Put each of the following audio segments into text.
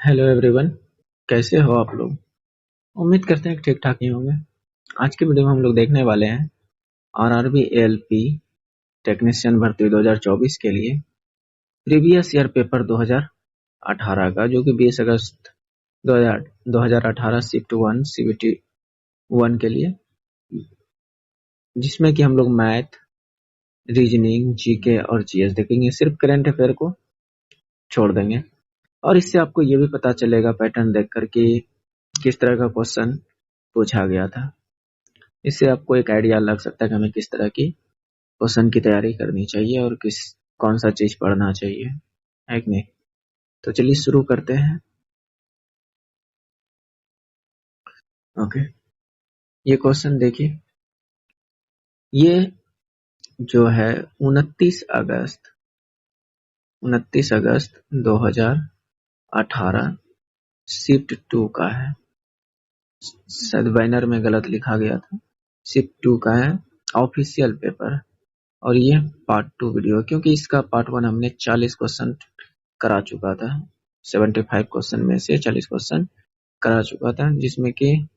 Hello everyone. कैसे हो आप लोग? उम्मीद करते हैं कि ठीक ठाक ही होंगे। आज की वीडियो में हम लोग देखने वाले हैं आरआरबी एएलपी टेक्नीशियन भर्ती 2024 के लिए प्रीवियस ईयर पेपर 2018 का, जो कि 20 अगस्त 2018 शिफ्ट 1 सीबीटी 1 के लिए, जिसमें कि हम लोग मैथ, रीजनिंग, जीके और जीएस देखेंगे। सिर्फ करंट अफेयर को छोड़ देंगे और इससे आपको ये भी पता चलेगा पैटर्न देखकर कि किस तरह का क्वेश्चन पूछा गया था। इससे आपको एक आइडिया लग सकता है कि हमें किस तरह की क्वेश्चन की तैयारी करनी चाहिए और कौन सा चीज पढ़ना चाहिए, है कि नहीं। तो चलिए शुरू करते हैं। ओके, ये क्वेश्चन देखिए। ये जो है 29 अगस्त 2018 शिफ्ट 2 का है। शायद बैनर में गलत लिखा गया था। शिफ्ट 2 का है, ऑफिशियल पेपर। और ये पार्ट 2 वीडियो है, क्योंकि इसका पार्ट 1 हमने 40 क्वेश्चन करा चुका था। 75 क्वेश्चन में से 40 क्वेश्चन करा चुका था, जिसमें कि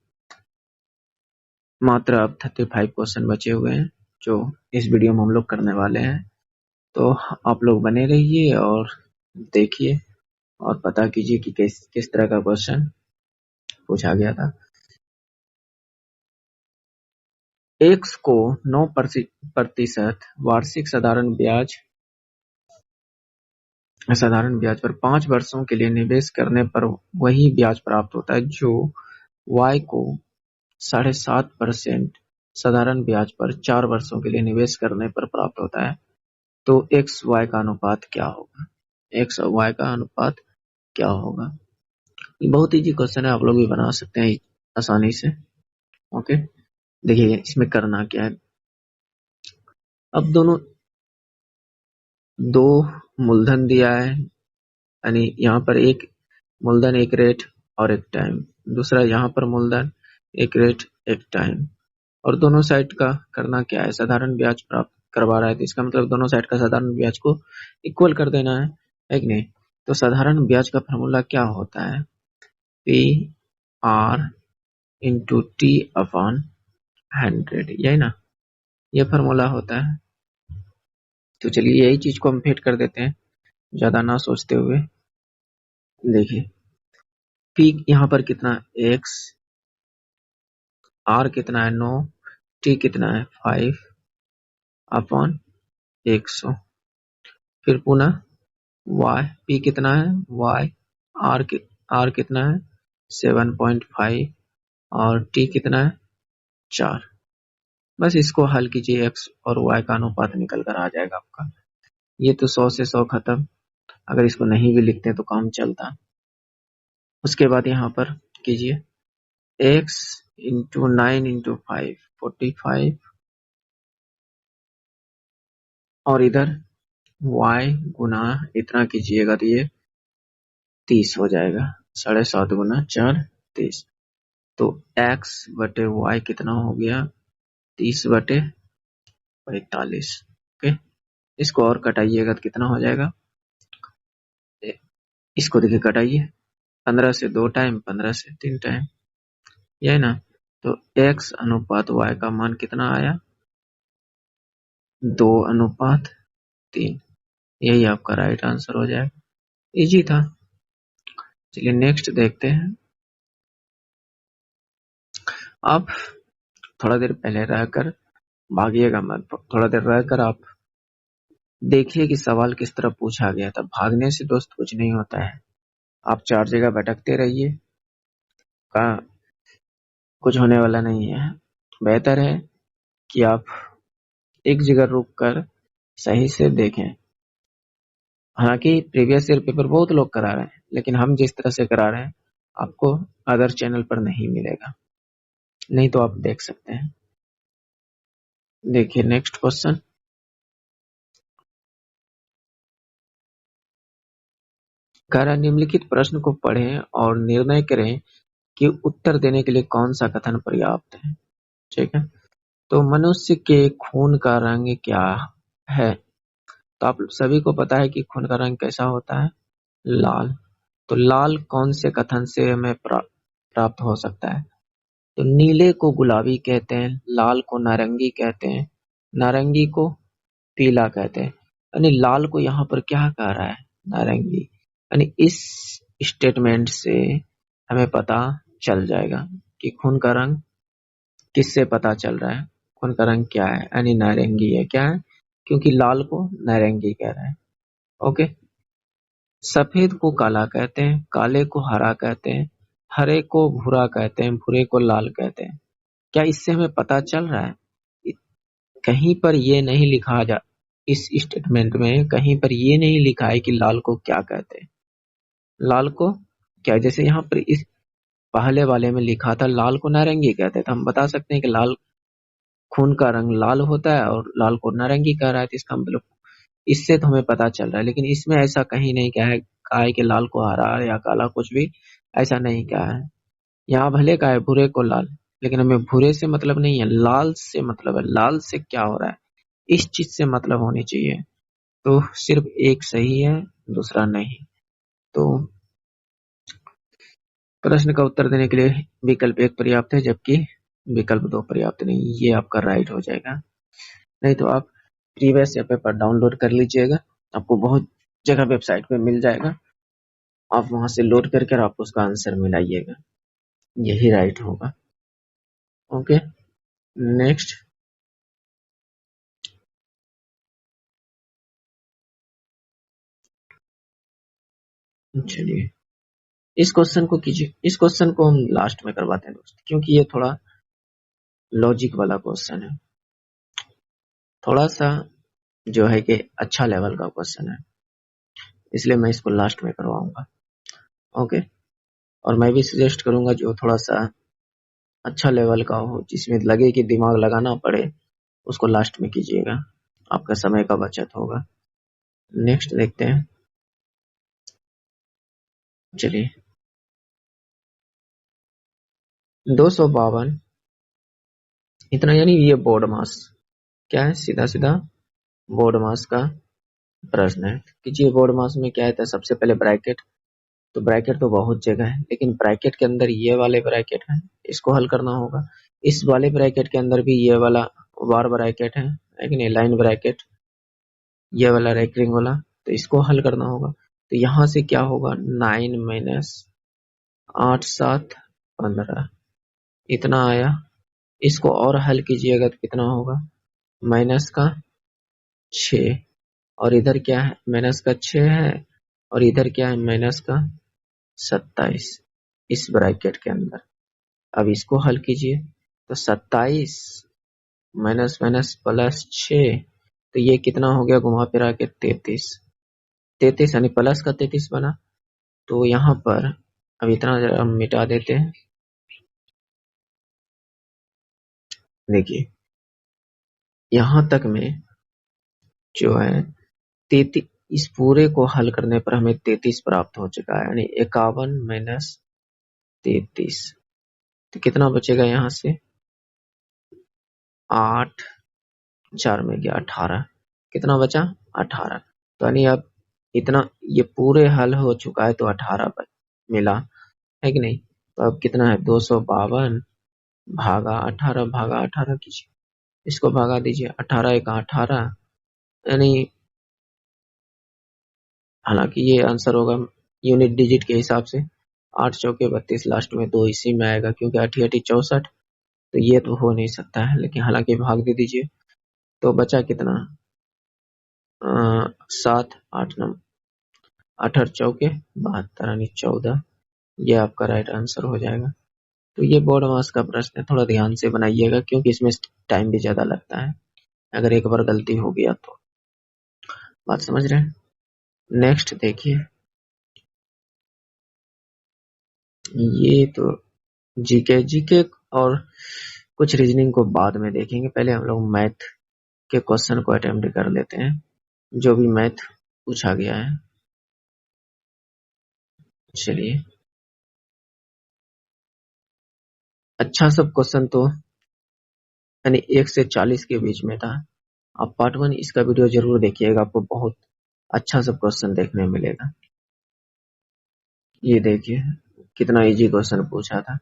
मात्र अब 35 क्वेश्चन बचे हुए हैं, जो इस वीडियो में हम लोग करने वाले हैं। तो आप लोग बने रहिए और देखिए और पता कीजिए कि किस तरह का क्वेश्चन पूछा गया था। एक्स को 9% वार्षिक साधारण ब्याज पर 5 वर्षों के लिए निवेश करने पर वही ब्याज प्राप्त होता है जो वाई को 7.5% साधारण ब्याज पर 4 वर्षों के लिए निवेश करने पर प्राप्त होता है। तो एक्स वाई का अनुपात क्या होगा? एक्स और वाई का अनुपात क्या होगा? ये बहुत इजी क्वेश्चन है, आप लोग भी बना सकते हैं आसानी से। ओके, देखिए इसमें करना क्या है। अब दो मूलधन दिया है, यानी यहाँ पर एक मूलधन एक रेट और एक टाइम, दूसरा यहाँ पर मूलधन एक रेट एक टाइम, और दोनों साइड का करना क्या है, साधारण ब्याज प्राप्त करवा रहा है। तो इसका मतलब दोनों साइड का साधारण ब्याज को इक्वल कर देना है कि नहीं। तो साधारण ब्याज का फॉर्मूला क्या होता है? P R into T upon 100, यही ना, ये फॉर्मूला होता है। तो चलिए यही चीज को हम फिट कर देते हैं, ज्यादा ना सोचते हुए। देखिए पी यहाँ पर कितना, एक्स, आर कितना है 9, टी कितना है 5 अपॉन 100। फिर पुनः वाई, पी कितना है वाई, आर कितना है 7.5 और टी कितना है 4। बस इसको हल कीजिए, एक्स और वाई का अनुपात निकल कर आ जाएगा आपका। ये तो 100 से 100 खत्म। अगर इसको नहीं भी लिखते तो काम चलता। उसके बाद यहाँ पर कीजिए एक्स इंटू 9 इंटू 5 45, और इधर y गुना इतना कीजिएगा तो ये 30 हो जाएगा। 7.5 गुना 4 30। तो x बटे y कितना हो गया 30/45। ओके, इसको और कटाइएगा तो कितना हो जाएगा, इसको देखिए कटाइए, 15 से 2 टाइम, 15 से 3 टाइम, यही ना। तो x अनुपात y का मान कितना आया 2:3। यही आपका राइट आंसर हो जाएगा। इजी था। चलिए नेक्स्ट देखते हैं। आप थोड़ा देर पहले रहकर भागिएगा मत, थोड़ा देर रहकर आप देखिए कि सवाल किस तरह पूछा गया था। भागने से दोस्त कुछ नहीं होता है, आप 4 जगह भटकते रहिए, का कुछ होने वाला नहीं है। बेहतर है कि आप एक जगह रुक कर सही से देखें। हालांकि प्रीवियस ईयर पेपर बहुत लोग करा रहे हैं, लेकिन हम जिस तरह से करा रहे हैं आपको अदर चैनल पर नहीं मिलेगा, नहीं तो आप देख सकते हैं। देखिए नेक्स्ट क्वेश्चन। कह रहा है निम्नलिखित प्रश्न को पढ़ें और निर्णय करें कि उत्तर देने के लिए कौन सा कथन पर्याप्त है। ठीक है, तो मनुष्य के खून का रंग क्या है? तो आप सभी को पता है कि खून का रंग कैसा होता है, लाल। तो लाल कौन से कथन से हमें प्राप्त हो सकता है? तो नीले को गुलाबी कहते हैं, लाल को नारंगी कहते हैं, नारंगी को पीला कहते हैं। यानी लाल को यहाँ पर क्या कह रहा है? नारंगी। यानी इस स्टेटमेंट से हमें पता चल जाएगा कि खून का रंग किससे पता चल रहा है? खून का रंग क्या है? यानी नारंगी है। क्या है? क्योंकि लाल को नारंगी कह रहा है। ओके। सफेद को काला कहते हैं, काले को हरा कहते हैं, हरे को भूरा कहते हैं, भूरे को लाल कहते हैं। क्या इससे हमें पता चल रहा है? कहीं पर ये नहीं लिखा जा इस स्टेटमेंट में कहीं पर ये नहीं लिखा है कि लाल को क्या कहते हैं। लाल को क्या, जैसे यहाँ पर इस पहले वाले में लिखा था लाल को नारंगी कहते हैं, तो हम बता सकते हैं कि लाल, खून का रंग लाल होता है और लाल को नारंगी कह रहा है, तो इसका मतलब इससे तो हमें पता चल रहा है। लेकिन इसमें ऐसा कहीं नहीं कहा है कि लाल को हरा या काला, कुछ भी ऐसा नहीं कहा है। यहाँ भले कहा है भूरे को लाल, लेकिन हमें भूरे से मतलब नहीं है, लाल से मतलब है। लाल से क्या हो रहा है, इस चीज से मतलब होनी चाहिए। तो सिर्फ एक सही है, दूसरा नहीं। तो प्रश्न का उत्तर देने के लिए विकल्प 1 पर्याप्त है, जबकि विकल्प 2 पर्याप्त नहीं। ये आपका राइट हो जाएगा। नहीं तो आप प्रीवियस ईयर पेपर डाउनलोड कर लीजिएगा, आपको बहुत जगह वेबसाइट पे मिल जाएगा। आप वहां से लोड करके आप उसका आंसर मिलाइएगा, यही राइट होगा। Okay, next. चलिए इस क्वेश्चन को कीजिए। इस क्वेश्चन को हम लास्ट में करवाते हैं दोस्त, क्योंकि ये थोड़ा लॉजिक वाला क्वेश्चन है, थोड़ा सा जो है कि अच्छा लेवल का क्वेश्चन है, इसलिए मैं इसको लास्ट में करवाऊंगा। ओके, और मैं भी सजेस्ट करूंगा जो थोड़ा सा अच्छा लेवल का हो, जिसमें लगे कि दिमाग लगाना पड़े, उसको लास्ट में कीजिएगा, आपका समय का बचत होगा। नेक्स्ट देखते हैं। चलिए 252 इतना, यानी ये बोर्ड मास क्या है, सीधा सीधा बोर्ड मास का प्रश्न है। कीजिए बोर्ड मास में क्या है, सबसे पहले ब्रैकेट। तो ब्रैकेट तो बहुत जगह है, लेकिन ब्रैकेट के अंदर ये वाले ब्रैकेट है, इसको हल करना होगा। इस वाले ब्रैकेट के अंदर भी ये वाला बार ब्रैकेट है कि नहीं, लाइन ब्रैकेट, ये वाला रेकरिंग वाला, तो इसको हल करना होगा। तो यहाँ से क्या होगा, 9 माइनस 8 7 15 इतना आया। इसको और हल कीजिएगा तो कितना होगा, माइनस का 6, और इधर क्या है, माइनस का 6 है, और इधर क्या है, माइनस का 27 इस ब्रैकेट के अंदर। अब इसको हल कीजिए तो 27 माइनस माइनस प्लस 6, तो ये कितना हो गया, घुमा फिरा के 33। 33 यानी प्लस का 33 बना। तो यहाँ पर अब इतना जरा हम मिटा देते हैं। देखिए यहाँ तक में जो है 33, इस पूरे को हल करने पर हमें 33 प्राप्त हो चुका है, यानी 51 माइनस 33। तो कितना बचेगा यहाँ से, 8 4 में गया 18, कितना बचा 18। तो यानी अब इतना ये पूरे हल हो चुका है, तो 18 मिला है कि नहीं। तो अब कितना है, 252 भागा 18 भागा 18 कीजिए, इसको भागा दीजिए, 18 एक 18, यानी हालांकि ये आंसर होगा यूनिट डिजिट के हिसाब से, 8 चौके 32, लास्ट में 2 इसी में आएगा, क्योंकि 8 8 64, तो ये तो हो नहीं सकता है। लेकिन हालांकि भाग दे दीजिए, तो बचा कितना, 7 8 9 8 8 चौके 72 यानी 14, ये आपका राइट आंसर हो जाएगा। तो ये बोर्ड मास का प्रश्न है, थोड़ा ध्यान से बनाइएगा, क्योंकि इसमें टाइम भी ज्यादा लगता है, अगर एक बार गलती हो गया तो। बात समझ रहे हैं। नेक्स्ट देखिए, ये तो जीके जीके और कुछ रीजनिंग को बाद में देखेंगे, पहले हम लोग मैथ के क्वेश्चन को अटेम्प्ट कर लेते हैं, जो भी मैथ पूछा गया है। चलिए अच्छा सब क्वेश्चन तो यानी 1 से 40 के बीच में था। आप पार्ट 1 इसका वीडियो जरूर देखिएगा, आपको बहुत अच्छा सब क्वेश्चन देखने मिलेगा। ये देखिए कितना इजी क्वेश्चन पूछा था।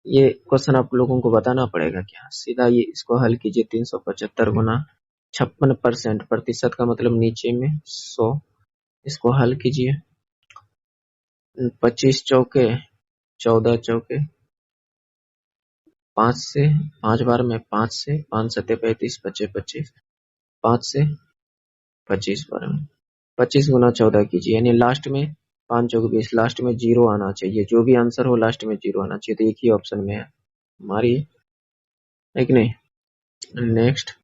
ये क्वेश्चन आप लोगों को बताना पड़ेगा क्या, सीधा ये इसको हल कीजिए। 375 गुना 56%, प्रतिशत का मतलब नीचे में 100, इसको हल कीजिए। 25 चौके 14 चौके 5 से 5 बार में 5 से 5 सत्ते 35 25 25 5 से 25 बार में 25 गुना 14 कीजिए, यानी लास्ट में 5 चौके 20, लास्ट में 0 आना चाहिए। जो भी आंसर हो लास्ट में 0 आना चाहिए। तो एक ही ऑप्शन में है हमारी, है कि नहीं। नेक्स्ट,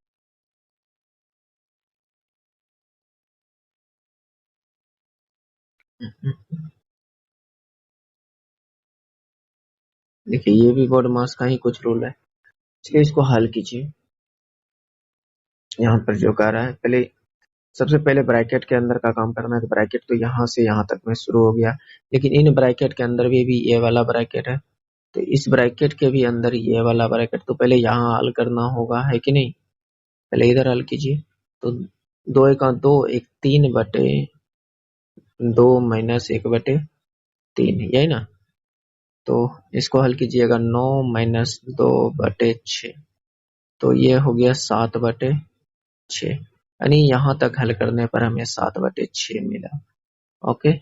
देखिए ये भी बोर्ड मास का ही कुछ रूल है। चलिए इसको हल कीजिए। यहाँ पर जो कह रहा है, पहले सबसे पहले ब्रैकेट के अंदर का काम करना है। तो ब्रैकेट तो यहाँ से यहाँ तक में शुरू हो गया, लेकिन इन ब्रैकेट के अंदर भी ये वाला ब्रैकेट है, तो इस ब्रैकेट के भी अंदर ये वाला ब्रैकेट, तो पहले यहाँ हल करना होगा, है कि नहीं। पहले इधर हल कीजिए। तो 2 एक 2, एक 3/2 माइनस 1/3, यही ना। तो इसको हल कीजिएगा, 9 माइनस 2/6, तो ये हो गया 7/6, यानी यहाँ तक हल करने पर हमें 7/6 मिला। ओके,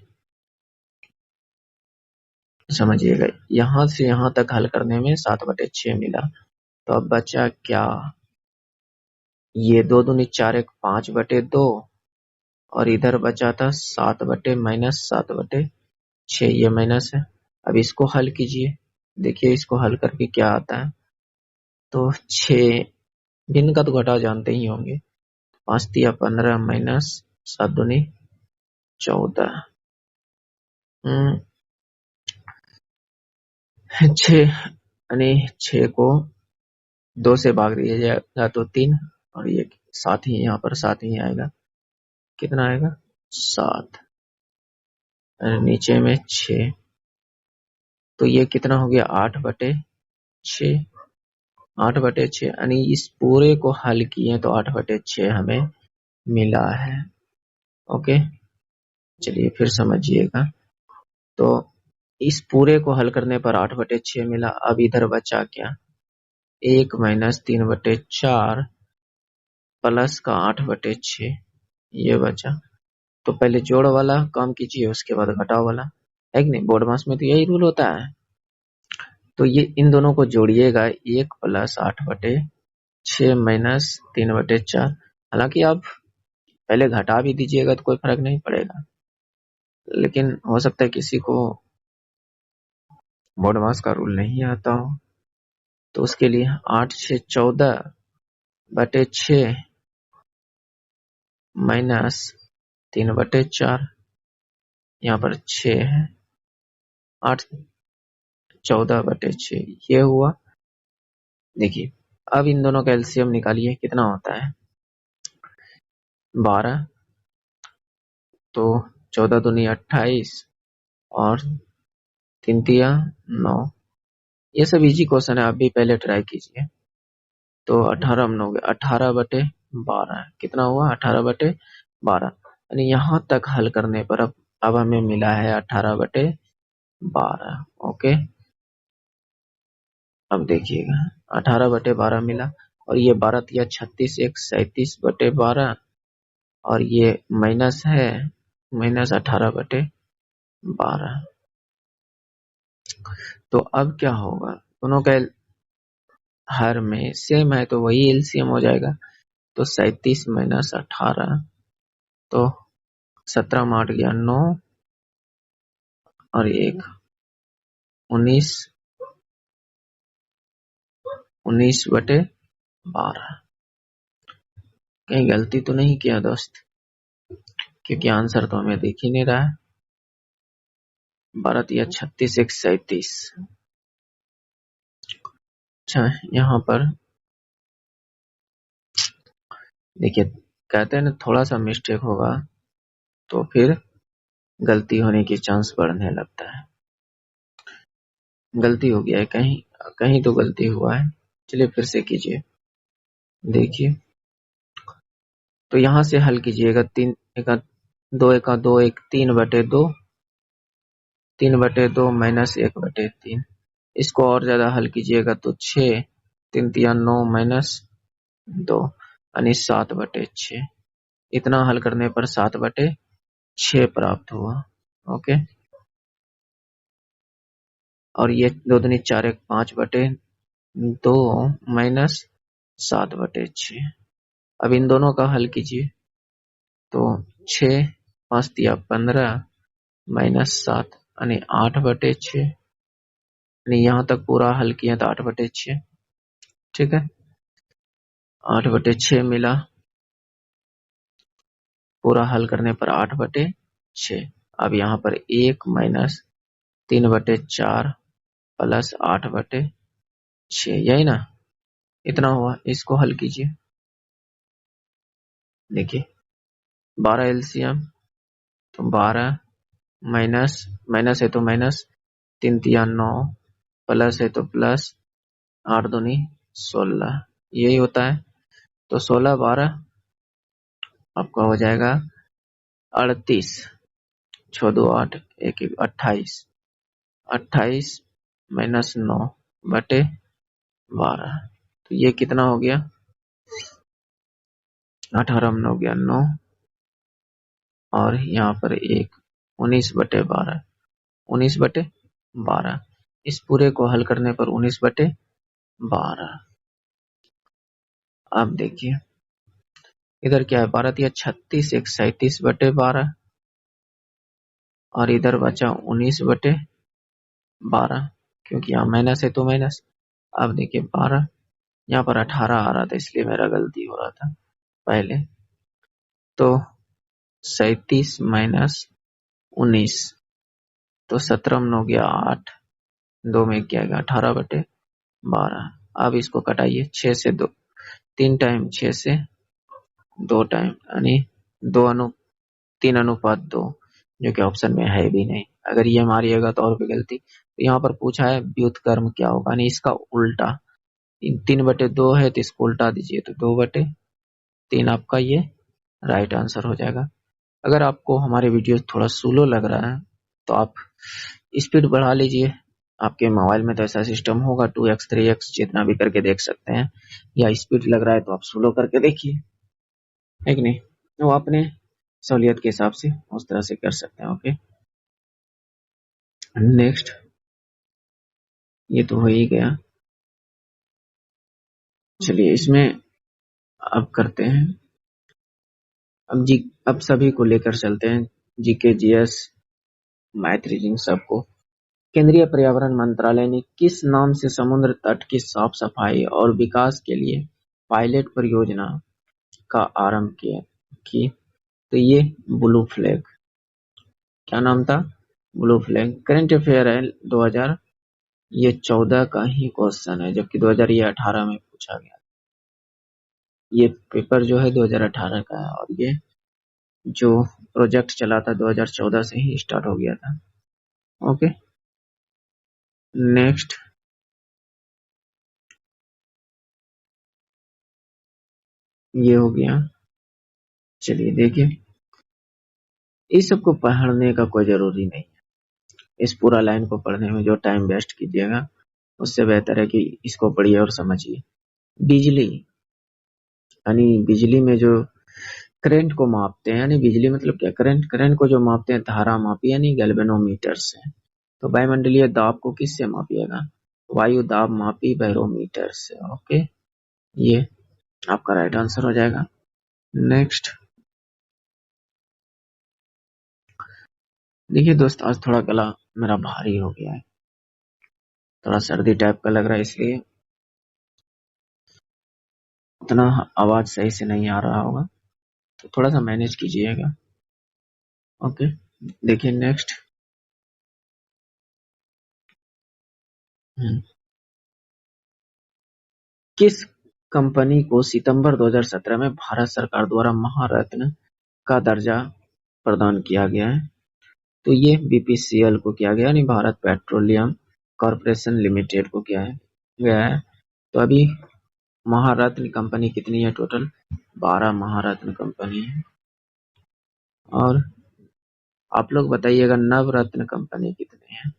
समझिएगा, यहाँ से यहाँ तक हल करने में 7/6 मिला। तो अब बचा क्या, ये 2 दूनी 4, एक 5/2, और इधर बचा था 7/6, ये माइनस है। अब इसको हल कीजिए, देखिए इसको हल करके क्या आता है। तो 6 भिन्न का तो घटाव जानते ही होंगे, 5 तिया 15 माइनस 7 दूनी 14, 6, यानी 6 को 2 से भाग दिया जाएगा तो 3, और ये 7 ही यहाँ पर 7 ही आएगा। कितना आएगा 7, नीचे में 6, तो ये कितना हो गया 8/6, 8/6, यानी इस पूरे को हल किए तो 8/6 हमें मिला है। ओके, चलिए फिर समझिएगा। तो इस पूरे को हल करने पर 8/6 मिला। अब इधर बचा क्या, 1 माइनस 3/4 प्लस का 8/6, ये बचा। तो पहले जोड़ वाला काम कीजिए, उसके बाद घटाव वाला, है कि नहीं। बोर्ड मास में तो यही रूल होता है। तो ये इन दोनों को जोड़िएगा, 1 प्लस 8/6 माइनस 3/4। हालांकि आप पहले घटा भी दीजिएगा तो कोई फर्क नहीं पड़ेगा, लेकिन हो सकता है किसी को बोर्ड मास का रूल नहीं आता हो, तो उसके लिए 8 6 14/6 माइनस 3/4, यहाँ पर 6 है, 8 14/6 ये हुआ। देखिए अब इन दोनों का एलसीएम निकालिए, कितना होता है 12, तो 14 दूनी 28 और 3 तिया 9। ये सब इजी क्वेश्चन है, आप भी पहले ट्राई कीजिए। तो 18 में हो गया 18/12, कितना हुआ 18/12, यानी यहाँ तक हल करने पर अब हमें मिला है 18/12। ओके, अब देखिएगा 18/12 मिला, और ये 12 तिया 36, एक 37/12, और ये माइनस है, माइनस 18/12। तो अब क्या होगा, दोनों का हर में सेम है तो वही एलसीएम हो जाएगा। तो 37 माइनस 18, तो 17 में 8 गया 9, और 1 19, 19/12। कहीं गलती तो नहीं किया दोस्त, क्योंकि आंसर तो हमें दिख ही नहीं रहा है। 12 तिया 36, एक 37। अच्छा, यहाँ पर देखिए कहते हैं ना, थोड़ा सा मिस्टेक होगा तो फिर गलती होने की चांस बढ़ने लगता है। गलती हो गया है, कहीं कहीं तो गलती हुआ है। चलिए फिर से कीजिए, देखिए। तो यहाँ से हल कीजिएगा, 3 एका 2 एका 2, एक 3/2, 3/2 माइनस 1/3। इसको और ज्यादा हल कीजिएगा तो 6, 3 तिया 9 माइनस 2 यानी 7/6। इतना हल करने पर 7/6 प्राप्त हुआ। ओके, और ये 2 दूनी 4, 1 5/2 माइनस 7/6। अब इन दोनों का हल कीजिए तो 6, 5 तिया 15 माइनस 7 यानी 8/6। यानी यहाँ तक पूरा हल किया तो 8/6। ठीक है, 8/6 मिला, पूरा हल करने पर 8/6। अब यहाँ पर 1 माइनस 3/4 प्लस 8/6, यही ना, इतना हुआ। इसको हल कीजिए, देखिए 12 एलसीएम तो 12 माइनस माइनस है तो माइनस, 3 तिया 9 प्लस है तो प्लस, 8 दूनी 16, यही होता है। तो 16 12 आपका हो जाएगा 38, 6 2 8 1 1 28, 28 माइनस 9/12। तो ये कितना हो गया, 18 में हो गया 9, और यहाँ पर 1, 19/12, 19/12। इस पूरे को हल करने पर 19/12। अब देखिए इधर क्या है, 12 तिया 36, 1 37/12, और इधर बचा 19/12, क्योंकि यहाँ माइनस है तो माइनस। अब देखिए 12, यहाँ पर 18 आ रहा था इसलिए मेरा गलती हो रहा था पहले। तो 37 माइनस 19 तो 17 में हो गया 8, 2 में क्या गया 18/12। अब इसको कटाइए, 6 से 2, 3 टाइम 6 से 2 टाइम यानी 3:2, जो कि ऑप्शन में है भी नहीं। अगर ये मारिएगा तो और भी गलती। तो यहाँ पर पूछा है व्युत्क्रम क्या होगा, यानी इसका उल्टा। 3/2 है तो इसको उल्टा दीजिए तो 2/3 आपका ये राइट आंसर हो जाएगा। अगर आपको हमारे वीडियो थोड़ा स्लो लग रहा है तो आप स्पीड बढ़ा लीजिए। आपके मोबाइल में तो ऐसा सिस्टम होगा, 2x 3x जितना भी करके देख सकते हैं, या स्पीड लग रहा है तो आप स्लो करके देखिए, है कि नहीं। तो अपने सहूलियत के हिसाब से उस तरह से कर सकते हैं। ओके, नेक्स्ट, ये तो हो ही गया। चलिए इसमें अब करते हैं, अब सभी को लेकर चलते हैं, जीके जीएस मैथ रीजनिंग सबको। केंद्रीय पर्यावरण मंत्रालय ने किस नाम से समुद्र तट की साफ सफाई और विकास के लिए पायलट परियोजना का आरंभ किया की? तो ये ब्लू फ्लैग, क्या नाम था, ब्लू फ्लैग। करंट अफेयर है 2014 का ही क्वेश्चन है, जबकि 2018 में पूछा गया। ये पेपर जो है 2018 का है, और ये जो प्रोजेक्ट चला था 2014 से ही स्टार्ट हो गया था। ओके, नेक्स्ट, ये हो गया। चलिए देखिए, इस सब को पढ़ने का कोई जरूरी नहीं है। इस पूरा लाइन को पढ़ने में जो टाइम वेस्ट कीजिएगा उससे बेहतर है कि इसको पढ़िए और समझिए। बिजली, यानी बिजली में जो करंट को मापते हैं, यानी बिजली मतलब क्या, करंट, करंट को जो मापते हैं धारा मापी यानी गैल्वेनोमीटर से। तो वायुमंडलीय दाब को किससे मापिएगा, वायु दाब मापी बैरोमीटर से। ओके, ये आपका राइट आंसर हो जाएगा। नेक्स्ट, देखिए दोस्त, आज थोड़ा गला मेरा भारी हो गया है, थोड़ा सर्दी टाइप का लग रहा है, इसलिए उतना आवाज सही से नहीं आ रहा होगा, तो थोड़ा सा मैनेज कीजिएगा। ओके, देखिए नेक्स्ट, किस कंपनी को सितंबर 2017 में भारत सरकार द्वारा महारत्न का दर्जा प्रदान किया गया है? तो ये बीपीसीएल को किया गया, यानी भारत पेट्रोलियम कॉर्पोरेशन लिमिटेड को किया है गया है। तो अभी महारत्न कंपनी कितनी है, टोटल 12 महारत्न कंपनी है। और आप लोग बताइएगा नवरत्न कंपनी कितने हैं।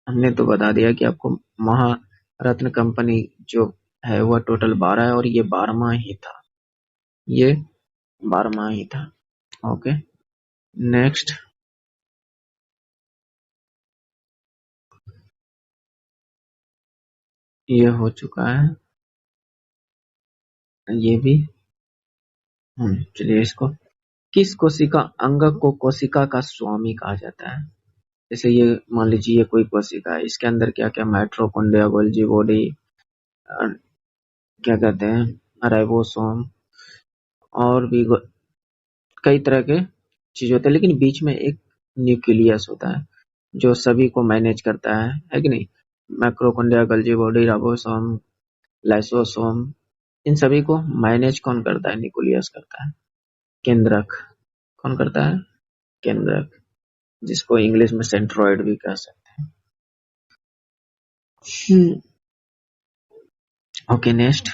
हमने तो बता दिया कि आपको महारत्न कंपनी जो है वह टोटल 12 है और ये 12वां ही था, ये 12वां ही था। Okay, next. ये हो चुका है, ये भी। चलिए इसको, किस कोशिका अंग को कोशिका का स्वामी कहा जाता है। जैसे ये मान लीजिए ये कोई कोशिका है, इसके अंदर क्या क्या माइटोकॉन्ड्रिया, गोल्जी बॉडी, क्या कहते हैं राइबोसोम, और भी कई तरह के चीज होते हैं, लेकिन बीच में एक न्यूक्लियस होता है जो सभी को मैनेज करता है कि नहीं। Mitochondria, Golgi body, ribosome, lysosome, इन सभी को मैनेज कौन करता है? न्यूक्लियस करता है, केंद्रक। कौन करता है? केंद्रक, जिसको इंग्लिश में सेंट्रोइड भी कह सकते हैं। Okay, next.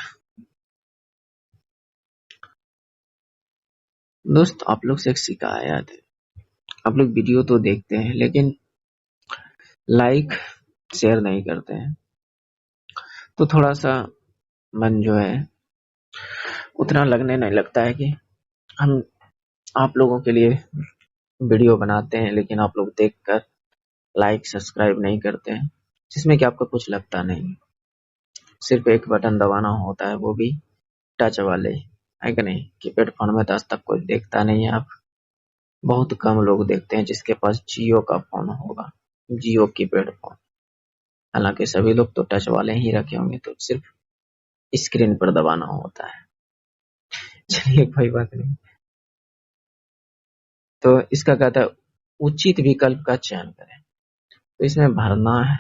दोस्त, आप लोग से एक शिकायत है, आप लोग वीडियो तो देखते हैं लेकिन लाइक शेयर नहीं करते हैं, तो थोड़ा सा मन जो है उतना लगने नहीं लगता है कि हम आप लोगों के लिए वीडियो बनाते हैं, लेकिन आप लोग देखकर लाइक सब्सक्राइब नहीं करते हैं, जिसमें कि आपको कुछ लगता नहीं। सिर्फ एक बटन दबाना होता है, वो भी टच वाले, है कि नहीं। कीपैड फोन में तो आज तक कोई देखता नहीं है, आप बहुत कम लोग देखते हैं जिसके पास जियो का फोन होगा, जियो कीपैड फोन। हालांकि सभी लोग तो टच वाले ही रखे होंगे, तो सिर्फ स्क्रीन पर दबाना होता है। चलिए कोई बात नहीं। तो इसका कहता है उचित विकल्प का चयन करें, तो इसमें भरना है,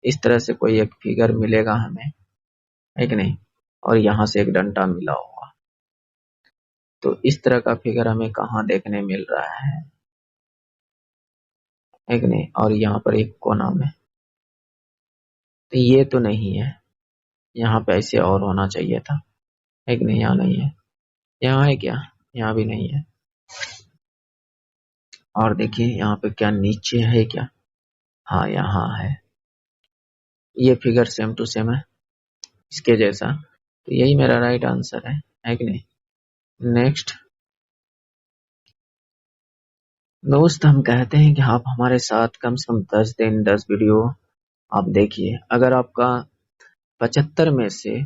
इस तरह से कोई एक फिगर मिलेगा हमें, है कि नहीं, और यहाँ से एक डंडा मिला होगा, तो इस तरह का फिगर हमें कहाँ देखने मिल रहा है कि नहीं, और यहाँ पर एक कोना में, तो ये तो नहीं है, यहाँ पे ऐसे और होना चाहिए था, है कि नहीं। यहाँ नहीं है, यहाँ है क्या? यहाँ भी नहीं है। और देखिए यहाँ पे क्या नीचे है क्या? हाँ, यहाँ है। ये फिगर सेम टू सेम है इसके जैसा, तो यही मेरा राइट आंसर है कि नहीं। नेक्स्ट। दोस्त, हम कहते हैं कि आप हमारे साथ कम से कम 10 दिन 10 वीडियो आप देखिए। अगर आपका 75 में से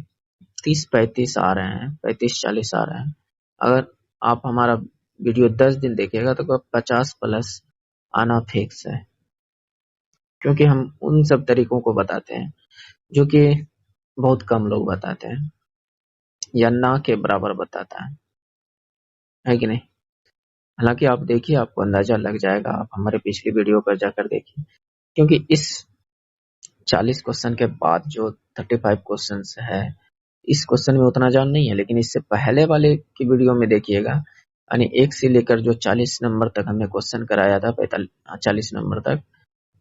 30-35 आ रहे हैं, 35-40 आ रहे हैं, अगर आप हमारा वीडियो 10 दिन देखिएगा तो 50 प्लस आना फिक्स है, क्योंकि हम उन सब तरीकों को बताते हैं जो कि बहुत कम लोग बताते हैं या ना के बराबर बताता है कि नहीं। हालांकि आप देखिए, आपको अंदाजा लग जाएगा, आप हमारे पिछली वीडियो पर जाकर देखिए, क्योंकि इस 40 क्वेश्चन के बाद जो 35 क्वेश्चन है, इस क्वेश्चन में उतना जान नहीं है, लेकिन इससे पहले वाले की वीडियो में देखिएगा, यानी 1 से लेकर जो 40 नंबर तक हमने क्वेश्चन कराया था, 40 नंबर तक,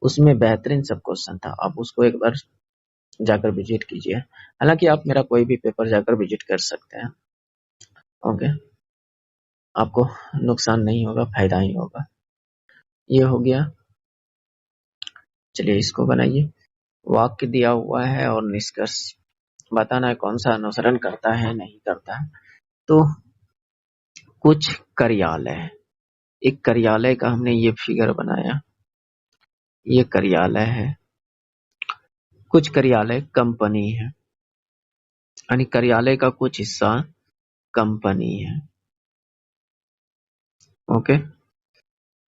उसमें बेहतरीन सब क्वेश्चन था। आप उसको एक बार जाकर विजिट कीजिए। हालांकि आप मेरा कोई भी पेपर जाकर विजिट कर सकते हैं, ओके, आपको नुकसान नहीं होगा, फायदा ही होगा। ये हो गया। चलिए इसको बनाइए। वाक्य दिया हुआ है और निष्कर्ष बताना है कौन सा अनुसरण करता है नहीं करता है। तो कुछ कार्यालय, एक कार्यालय का हमने ये फिगर बनाया, ये कार्यालय है। कुछ कार्यालय कंपनी है, यानी कार्यालय का कुछ हिस्सा कंपनी है, ओके।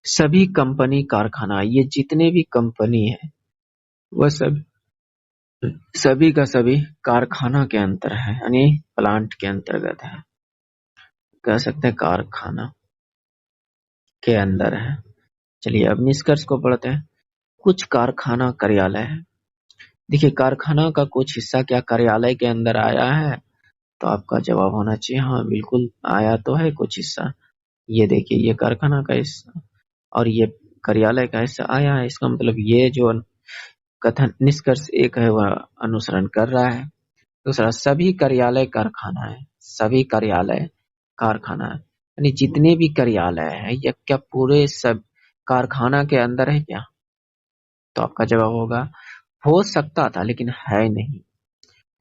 सभी कंपनी कारखाना, ये जितने भी कंपनी है वह सभी का सभी कारखाना के अंतर है, यानी प्लांट के अंतर्गत है, कह सकते हैं कारखाना के अंदर है। चलिए अब निष्कर्ष को पढ़ते हैं। कुछ कारखाना कार्यालय है। देखिए, कारखाना का कुछ हिस्सा क्या कार्यालय के अंदर आया है? तो आपका जवाब होना चाहिए हाँ, बिल्कुल आया तो है कुछ हिस्सा। ये देखिए, ये कारखाना का हिस्सा और ये कार्यालय का हिस्सा आया है। इसका मतलब ये जो कथन निष्कर्ष एक है वह अनुसरण कर रहा है। दूसरा, सभी कार्यालय कारखाना है, सभी कार्यालय कारखाना है। यानी जितने भी कार्यालय हैं ये क्या पूरे सब कारखाना के अंदर है क्या? तो आपका जवाब होगा हो सकता था लेकिन है नहीं।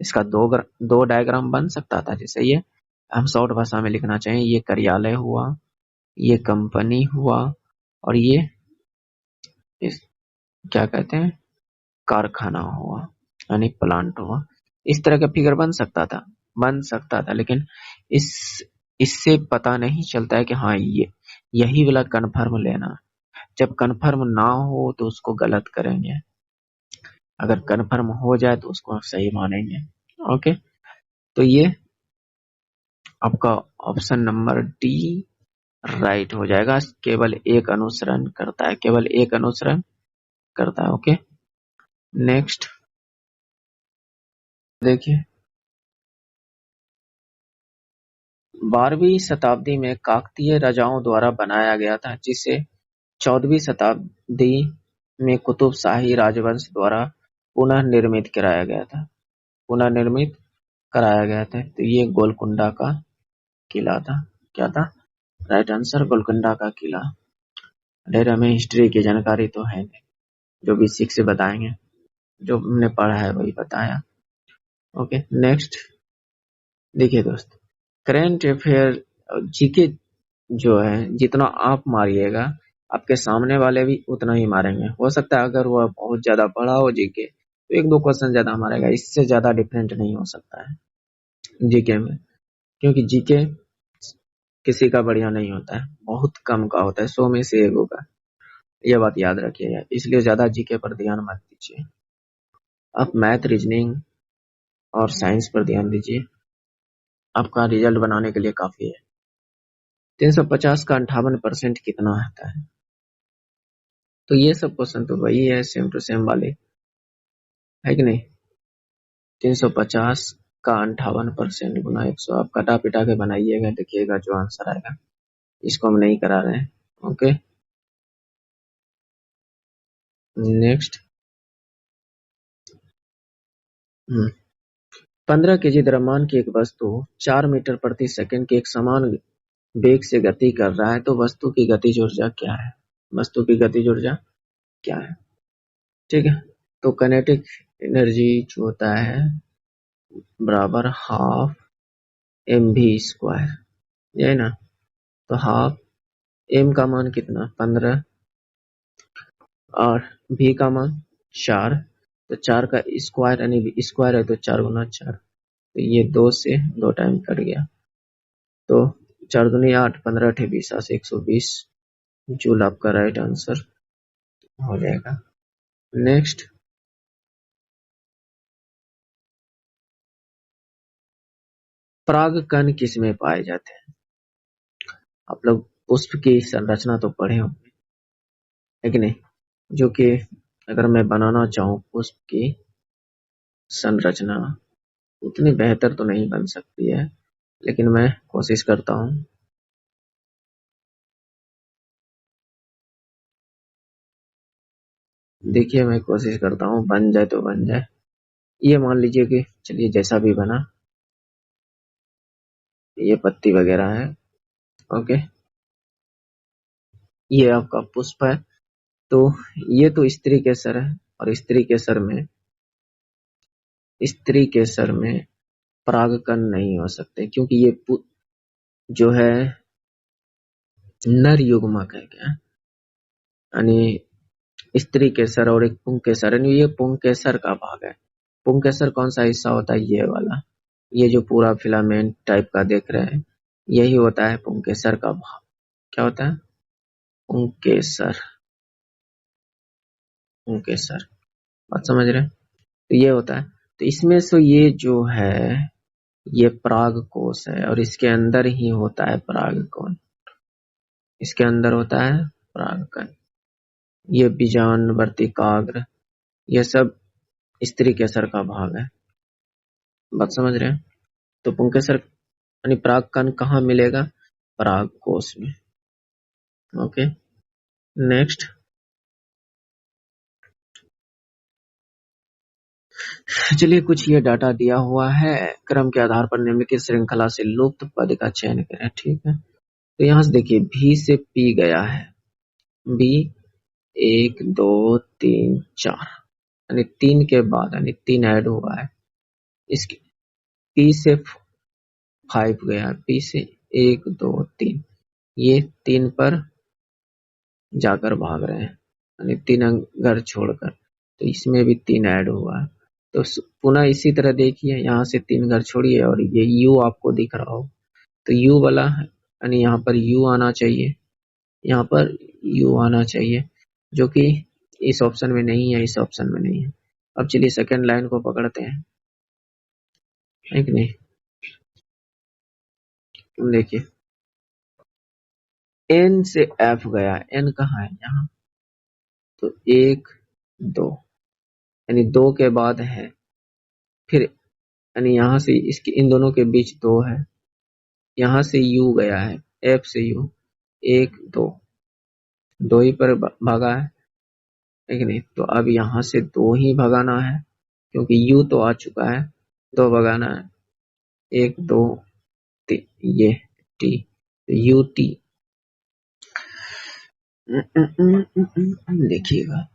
इसका दो डायग्राम बन सकता था, जैसे ये हम शॉर्ट भाषा में लिखना चाहिए, ये कार्यालय हुआ, ये कंपनी हुआ, और ये इस क्या कहते हैं कारखाना हुआ यानी प्लांट हुआ। इस तरह का फिगर बन सकता था लेकिन इस इससे पता नहीं चलता है कि हाँ ये यही वाला कन्फर्म लेना। जब कन्फर्म ना हो तो उसको गलत करेंगे, अगर कन्फर्म हो जाए तो उसको सही मानेंगे। ओके, तो ये आपका ऑप्शन नंबर डी राइट हो जाएगा। केवल एक अनुसरण करता है, केवल एक अनुसरण करता है। ओके, नेक्स्ट देखिए, 12वीं शताब्दी में काकतीय राजाओं द्वारा बनाया गया था, जिसे 14वीं शताब्दी में कुतुब शाही राजवंश द्वारा पुनः निर्मित कराया गया था। तो ये गोलकुंडा का किला था। क्या था? राइट आंसर गोलकुंडा का किला। ढेर हमें हिस्ट्री की जानकारी तो है नहीं, जो भी सीख से बताएंगे, जो हमने पढ़ा है वही बताया। ओके, नेक्स्ट देखिए दोस्त, करेंट अफेयर जीके जो है जितना आप मारिएगा आपके सामने वाले भी उतना ही मारेंगे। हो सकता है अगर वह बहुत ज्यादा पढ़ा हो जीके तो एक दो क्वेश्चन ज्यादा मारेगा, इससे ज्यादा डिफरेंट नहीं हो सकता है जीके में, क्योंकि जीके किसी का बढ़िया नहीं होता है, बहुत कम का होता है, 100 में से एक होगा। यह बात याद रखिएगा, इसलिए ज्यादा जीके पर ध्यान मत दीजिए। आप मैथ, रीजनिंग और साइंस पर ध्यान दीजिए, आपका रिजल्ट बनाने के लिए काफी है। 350 का 58% कितना आता है? तो ये सब क्वेश्चन तो वही है, सेम टू सेम वाले, है कि नहीं? 350 का 58% गुना 100, आप कटा पिटा के बनाइएगा, देखिएगा जो आंसर आएगा। इसको हम नहीं करा रहे हैं। ओके, नेक्स्ट 15 केजी द्रव्यमान की एक वस्तु 4 मीटर प्रति सेकंड के एक समान वेग से गति कर रहा है, तो वस्तु की गतिज ऊर्जा क्या है? वस्तु की गतिज ऊर्जा क्या है? ठीक है, तो काइनेटिक एनर्जी जो होता है बराबर हाफ mv², ये ना, तो हाफ m का मान कितना 15 और v का मान 4, तो 4 का स्क्वायर यानी स्क्वायर है तो 4 गुना 4, तो ये 2 से 2 टाइम कट गया, तो 4 दूनी 8, 15 अठे 20, 120 जूल आपका राइट आंसर हो जाएगा। नेक्स्ट, परागकण किसमें पाए जाते हैं? आप लोग पुष्प की संरचना तो पढ़े होंगे, है कि नहीं? जो कि अगर मैं बनाना चाहूँ पुष्प की संरचना उतनी बेहतर तो नहीं बन सकती है, लेकिन मैं कोशिश करता हूँ। देखिए मैं कोशिश करता हूँ, बन जाए तो बन जाए। ये मान लीजिए कि चलिए जैसा भी बना, ये पत्ती वगैरह है। ओके, ये आपका पुष्प है, तो ये तो स्त्री केसर है, और स्त्री केसर में परागकण नहीं हो सकते, क्योंकि ये जो है नर युग्मक है क्या, यानी स्त्री केसर और एक पुंकेसर, यानी ये पुंकेसर का भाग है। पुंकेसर कौन सा हिस्सा होता है? ये वाला, ये जो पूरा फिलामेंट टाइप का देख रहे हैं, यही होता है पुंकेसर का भाग। क्या होता है? पुंकेसर। पुंकेसर, बात समझ रहे हैं? तो ये होता है, तो इसमें से ये जो है ये परागकोश है, और इसके अंदर ही होता है परागकण, इसके अंदर होता है परागकण। ये बीजांड, वर्तिकाग्र, ये सब स्त्री केसर का भाग है। बात समझ रहे हैं? तो पुंकेसर यानी परागकण कहाँ मिलेगा? परागकोश में। ओके, नेक्स्ट, चलिए कुछ ये डाटा दिया हुआ है, क्रम के आधार पर निम्नलिखित श्रृंखला से लुप्त पद का चयन करें। ठीक है, तो यहां से देखिए भी से पी गया है, बी 1 2 3 4 यानी 3 के बाद यानी 3 ऐड हुआ है। इसके पी से 5 गया, पी से 1 2 3, ये 3 पर जाकर भाग रहे हैं यानी 3 घर छोड़कर, तो इसमें भी 3 ऐड हुआ है। तो पुनः इसी तरह देखिए, यहाँ से 3 घर छोड़िए और ये यू आपको दिख रहा हो, तो यू वाला यानी यहाँ पर यू आना चाहिए, यहाँ पर यू आना चाहिए, जो कि इस ऑप्शन में नहीं है, इस ऑप्शन में नहीं है। अब चलिए सेकंड लाइन को पकड़ते हैं, है कि नहीं। देखिए एन से एफ गया, एन कहाँ है, यहाँ, तो 1 2 यानी 2 के बाद है, फिर यानी यहाँ से इसके इन दोनों के बीच 2 है, यहाँ से यू गया है, एफ से यू 1 2, 2 ही पर भागा है कि नहीं। तो अब यहाँ से 2 ही भगाना है क्योंकि यू तो आ चुका है, 2 भगाना है, 1 2 3, ये टी, यू टी। देखिएगा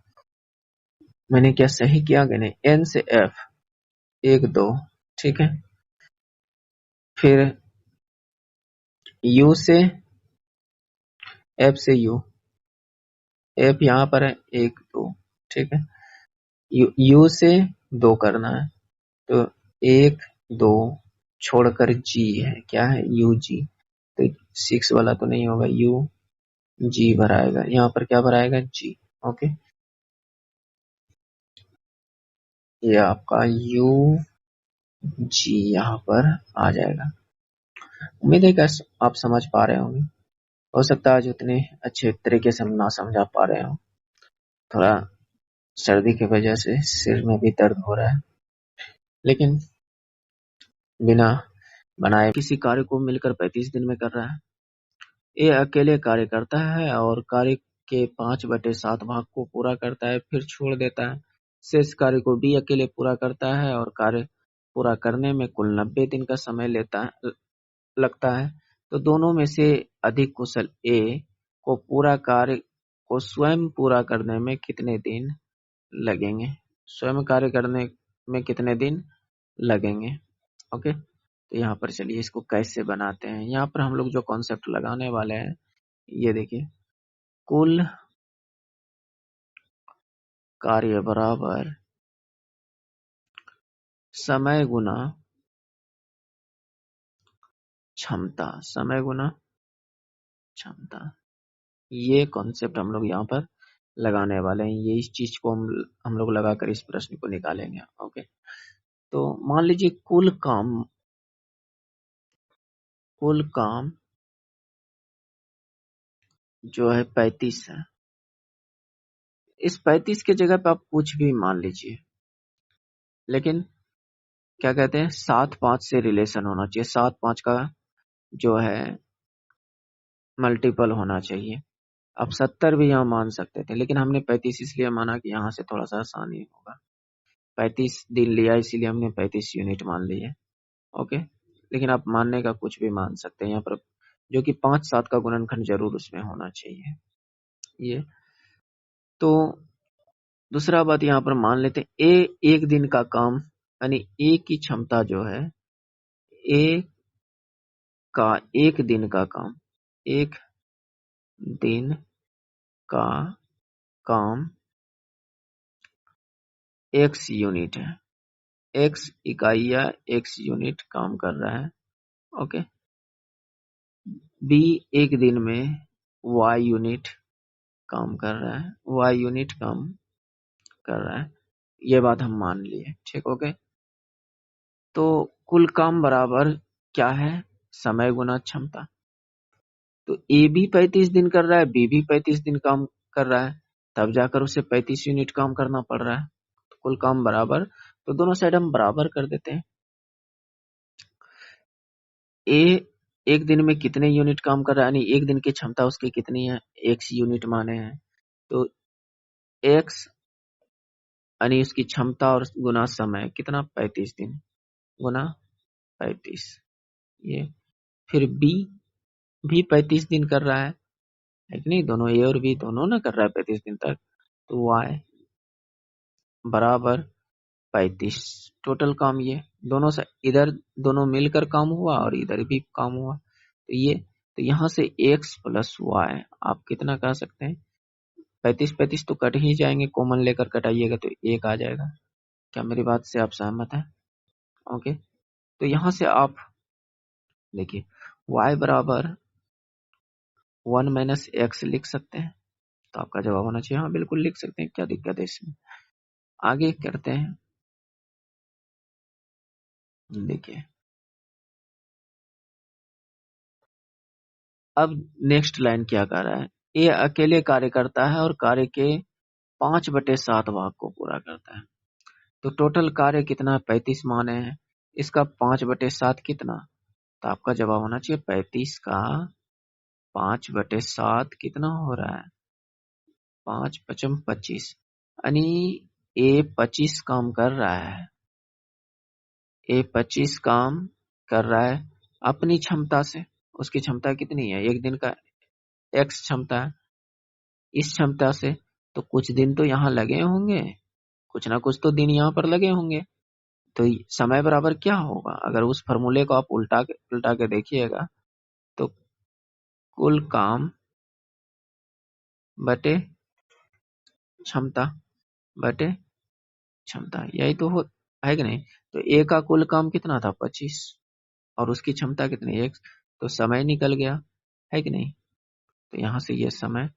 मैंने क्या सही किया कि नहीं, एन से एफ 1 2, ठीक है, फिर यू से एफ से यू, एफ यहाँ पर है 1 2, ठीक है, यू से 2 करना है, तो 1 2 छोड़कर जी है, क्या है यू जी, तो 6 वाला तो नहीं होगा, यू जी भराएगा, यहाँ पर क्या भराएगा जी, ओके, ये आपका यू जी यहाँ पर आ जाएगा। उम्मीद है कि आप समझ पा रहे होंगे, हो सकता है आज उतने अच्छे तरीके से हम ना समझा पा रहे हो, थोड़ा सर्दी की वजह से सिर में भी दर्द हो रहा है, लेकिन बिना बनाए किसी कार्य को मिलकर 35 दिन में कर रहा है। ये अकेले कार्य करता है और कार्य के 5/7 भाग को पूरा करता है, फिर छोड़ देता है। शेष कार्य को बी अकेले पूरा करता है और कार्य पूरा करने में कुल 90 दिन का समय लगता है। तो दोनों में से अधिक कुशल ए को पूरा कार्य को स्वयं पूरा करने में कितने दिन लगेंगे, स्वयं कार्य करने में कितने दिन लगेंगे, ओके। तो यहाँ पर चलिए इसको कैसे बनाते हैं, यहाँ पर हम लोग जो कॉन्सेप्ट लगाने वाले हैं, ये देखिए, कुल कार्य बराबर समय गुना क्षमता, समय गुना क्षमता, ये कॉन्सेप्ट हम लोग यहाँ पर लगाने वाले हैं। ये इस चीज को हम लोग लगाकर इस प्रश्न को निकालेंगे, ओके। तो मान लीजिए कुल काम जो है 35 है, इस 35 के जगह पे आप कुछ भी मान लीजिए, लेकिन क्या कहते हैं 7 5 से रिलेशन होना चाहिए, 7 5 का जो है मल्टीपल होना चाहिए। अब 70 भी यहाँ मान सकते थे, लेकिन हमने 35 इसलिए माना कि यहाँ से थोड़ा सा आसानी होगा, 35 दिन लिया इसीलिए हमने 35 यूनिट मान लिए, ओके। लेकिन आप मानने का कुछ भी मान सकते हैं यहाँ पर, जो कि 5 7 का गुणनखंड जरूर उसमें होना चाहिए। ये तो दूसरा बात यहाँ पर मान लेते हैं ए एक दिन का काम, यानी ए की क्षमता जो है, ए का एक दिन का काम, एक दिन का काम x यूनिट है, x इकाई या x यूनिट काम कर रहा है, ओके। बी एक दिन में y यूनिट काम कर रहा है, y यूनिट काम कर रहा है, ये बात हम मान लिए, ठीक, ओके। तो कुल काम बराबर क्या है, समय गुना क्षमता। तो ए भी 35 दिन कर रहा है, बी भी 35 दिन काम कर रहा है, तब जाकर उसे 35 यूनिट काम करना पड़ रहा है, तो कुल काम बराबर, तो दोनों साइड हम बराबर कर देते हैं। ए एक दिन में कितने यूनिट काम कर रहा है, यानी एक दिन की क्षमता उसकी कितनी है, x यूनिट माने हैं, तो x यानी उसकी क्षमता और गुना समय कितना, 35 दिन गुना 35, ये फिर b भी 35 दिन कर रहा है कि नहीं, दोनों ए और बी दोनों ना कर रहा है 35 दिन तक, तो y बराबर 35 टोटल काम, ये दोनों से इधर दोनों मिलकर काम हुआ और इधर भी काम हुआ, तो यहाँ से x प्लस वाई आप कितना कह सकते हैं, 35 तो कट ही जाएंगे, कॉमन लेकर कटाइएगा तो 1 आ जाएगा। क्या मेरी बात से आप सहमत हैं? ओके, तो यहाँ से आप देखिए y बराबर 1 माइनस एक्स लिख सकते हैं, तो आपका जवाब होना चाहिए हाँ बिल्कुल लिख सकते हैं, क्या दिक्कत है इसमें। आगे करते हैं, देखिए अब नेक्स्ट लाइन क्या कर रहा है, ये अकेले कार्य करता है और कार्य के 5/7 भाग को पूरा करता है, तो टोटल कार्य कितना 35 माने हैं, इसका 5/7 कितना, तो आपका जवाब होना चाहिए 35 का 5/7 कितना हो रहा है, 5×5 = 25, यानी ए 25 काम कर रहा है, ए 25 काम कर रहा है अपनी क्षमता से, उसकी क्षमता कितनी है, एक दिन का एक्स क्षमता है, इस क्षमता से तो कुछ दिन तो यहाँ लगे होंगे, कुछ ना कुछ तो दिन यहाँ पर लगे होंगे, तो समय बराबर क्या होगा, अगर उस फॉर्मूले को आप उल्टा के देखिएगा तो कुल काम बटे क्षमता बटे क्षमता, यही तो है कि नहीं, तो ए का कुल काम कितना था 25 और उसकी क्षमता कितनी 1, तो समय निकल गया, है कि नहीं, तो यहाँ से ये समय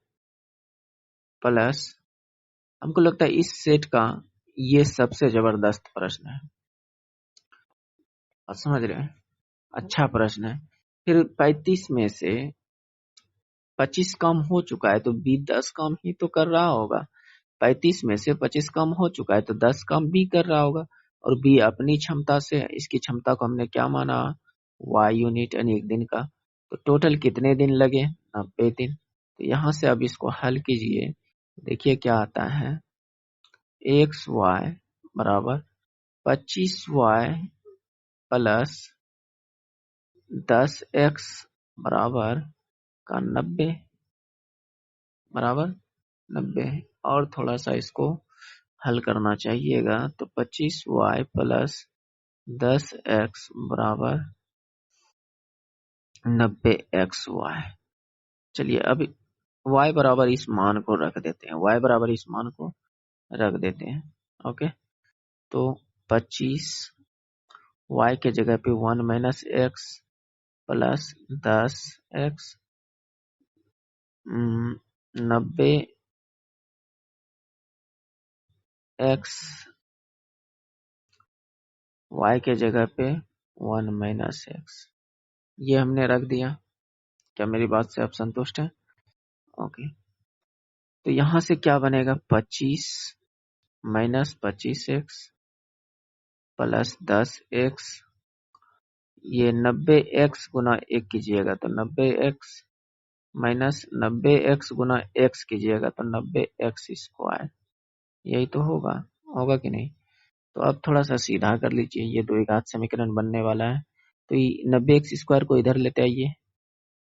प्लस, हमको लगता है इस सेट का ये सबसे जबरदस्त प्रश्न है, आप समझ रहे हैं, अच्छा प्रश्न है। फिर 35 में से 25 कम हो चुका है तो बी 10 काम ही तो कर रहा होगा, 35 में से 25 कम हो चुका है तो 10 कम बी कर रहा होगा, और बी अपनी क्षमता से, इसकी क्षमता को हमने क्या माना, y यूनिट यानी एक दिन का, तो टोटल कितने दिन लगे 90 दिन, तो यहाँ से अब इसको हल कीजिए, देखिए क्या आता है, एक्स वाई बराबर 25y प्लस 10x बराबर का 90 और थोड़ा सा इसको हल करना चाहिएगा, तो 25y प्लस 10x बराबर 90xy। चलिए अब y बराबर इस मान को रख देते हैं, y बराबर इस मान को रख देते हैं, ओके, तो 25 y के जगह पे 1 minus x plus 10x 90x y के जगह पे 1 माइनस एक्स, ये हमने रख दिया, क्या मेरी बात से आप संतुष्ट हैं? ओके, तो यहां से क्या बनेगा, 25 माइनस 25x प्लस 10x, ये 90x गुना 1 कीजिएगा तो 90x माइनस 90x गुना x कीजिएगा तो 90x², यही तो होगा, होगा कि नहीं, तो अब थोड़ा सा सीधा कर लीजिए, ये दो घात समीकरण बनने वाला है, तो 90x² को इधर लेते आइए,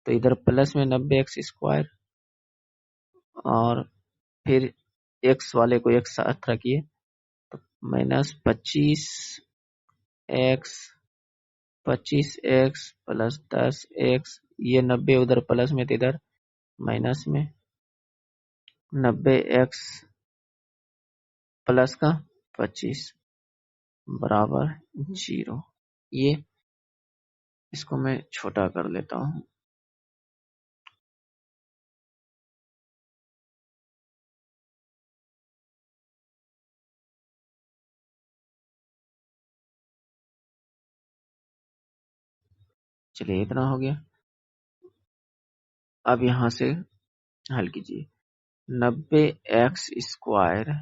तो इधर प्लस में 90x² और फिर x वाले को एक साथ रखिए, तो माइनस 25x प्लस 10x, ये 90 उधर प्लस में तो इधर माइनस में, 90x प्लस का 25 बराबर 0, ये इसको मैं छोटा कर लेता हूं, चलिए इतना हो गया, अब यहां से हल कीजिए, 90x²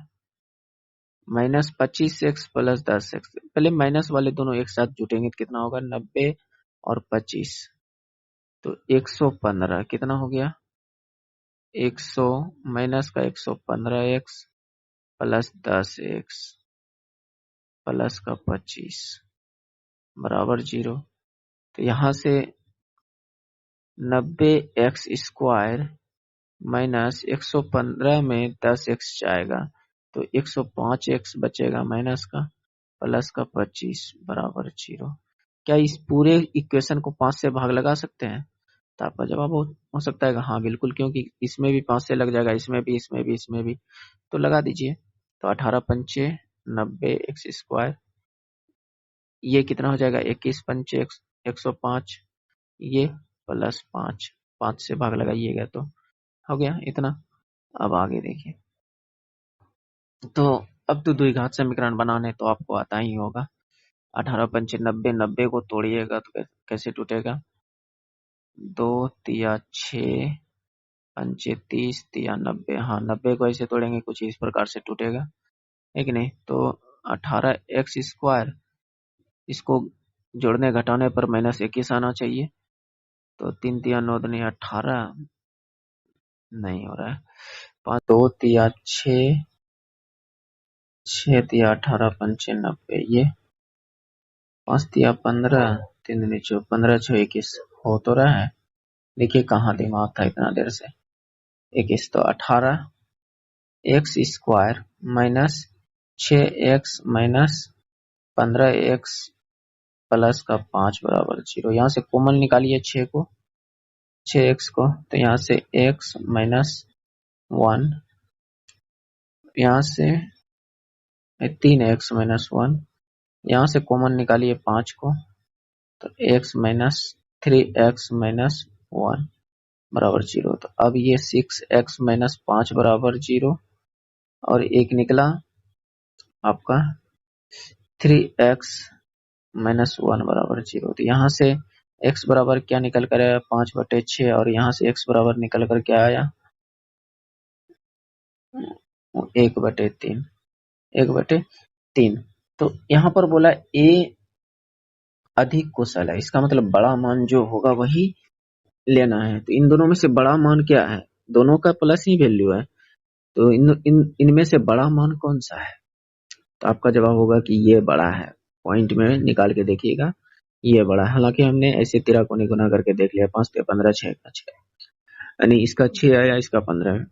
minus 25x plus 10x, पहले माइनस वाले दोनों एक साथ जुटेंगे तो कितना होगा, 90 और 25 तो 115, कितना हो गया 100 माइनस का 115x प्लस 10x प्लस का 25 बराबर 0, तो यहां से 90x² माइनस 115 में 10x जाएगा तो 105x बचेगा माइनस का प्लस का 25 बराबर 0। क्या इस पूरे इक्वेशन को 5 से भाग लगा सकते हैं? तो आपका जवाब हो सकता है हाँ बिल्कुल, क्योंकि इसमें भी 5 से लग जाएगा, इसमें भी, इसमें भी, इसमें भी, तो लगा दीजिए। तो 18 पंचे 90x², ये कितना हो जाएगा 21 पंचे 105, ये प्लस 5 से भाग लगाइएगा तो हो गया इतना। अब आगे देखिए, तो अब तो द्विघात समीकरण बनाने तो आपको आता ही होगा। 18 पंचे 90, 90 को तोड़िएगा तो कैसे टूटेगा? 2 तिया 6 पंचे 30 तिया 90। हाँ 90 को ऐसे तोड़ेंगे कुछ इस प्रकार से टूटेगा, है कि नहीं? तो 18x², इसको जोड़ने घटाने पर -21 आना चाहिए। तो 3 तिया 9 दूनी 18, नहीं हो रहा है। 2 तिया 6, 6 तिया 18 पंचे 90, ये 5 तिया 15, 3 दूनी 14, 15 6 21 हो तो रहा है। देखिए कहाँ दिमाग था इतना देर से। 21 तो 18x² minus 6x minus 15x plus का 5 बराबर 0। यहाँ से कॉमन निकालिए 6x को, तो यहाँ से x माइनस 1, यहाँ से 3x माइनस 1, यहाँ से कॉमन निकालिए 5 को, तो x माइनस 3x माइनस 1 बराबर 0। तो अब ये 6x माइनस 5 बराबर 0 और एक निकला आपका 3x माइनस 1 बराबर 0। तो यहाँ से x बराबर क्या निकल कर आया? 5/6, और यहाँ से x बराबर निकल कर क्या आया? 1/3, 1/3। तो यहाँ पर बोला a अधिक कुशल है, इसका मतलब बड़ा मान जो होगा वही लेना है। तो इन दोनों में से बड़ा मान क्या है? दोनों का प्लस ही वैल्यू है, तो इनमें से बड़ा मान कौन सा है? तो आपका जवाब होगा कि ये बड़ा है। पॉइंट में निकाल के देखिएगा, ये बड़ा है। हालांकि हमने ऐसे तिराकोनी गुना करके देख लिया, 5 × 15 6 का 6, यानी इसका 6 आया, इसका 15 है,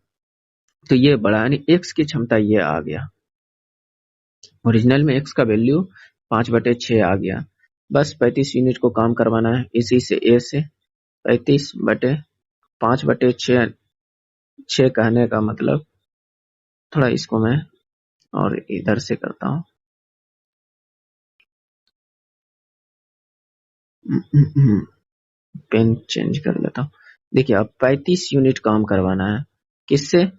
तो ये बड़ा, यानी x की क्षमता ये आ गया। ओरिजिनल में x का वैल्यू 5/6 आ गया। बस 35 यूनिट को काम करवाना है इसी से a से। 35/5/6 कहने का मतलब, थोड़ा इसको मैं और इधर से करता हूँ। पेन चेंज कर लेता हूँ। देखिए अब 35 यूनिट काम करवाना है किससे?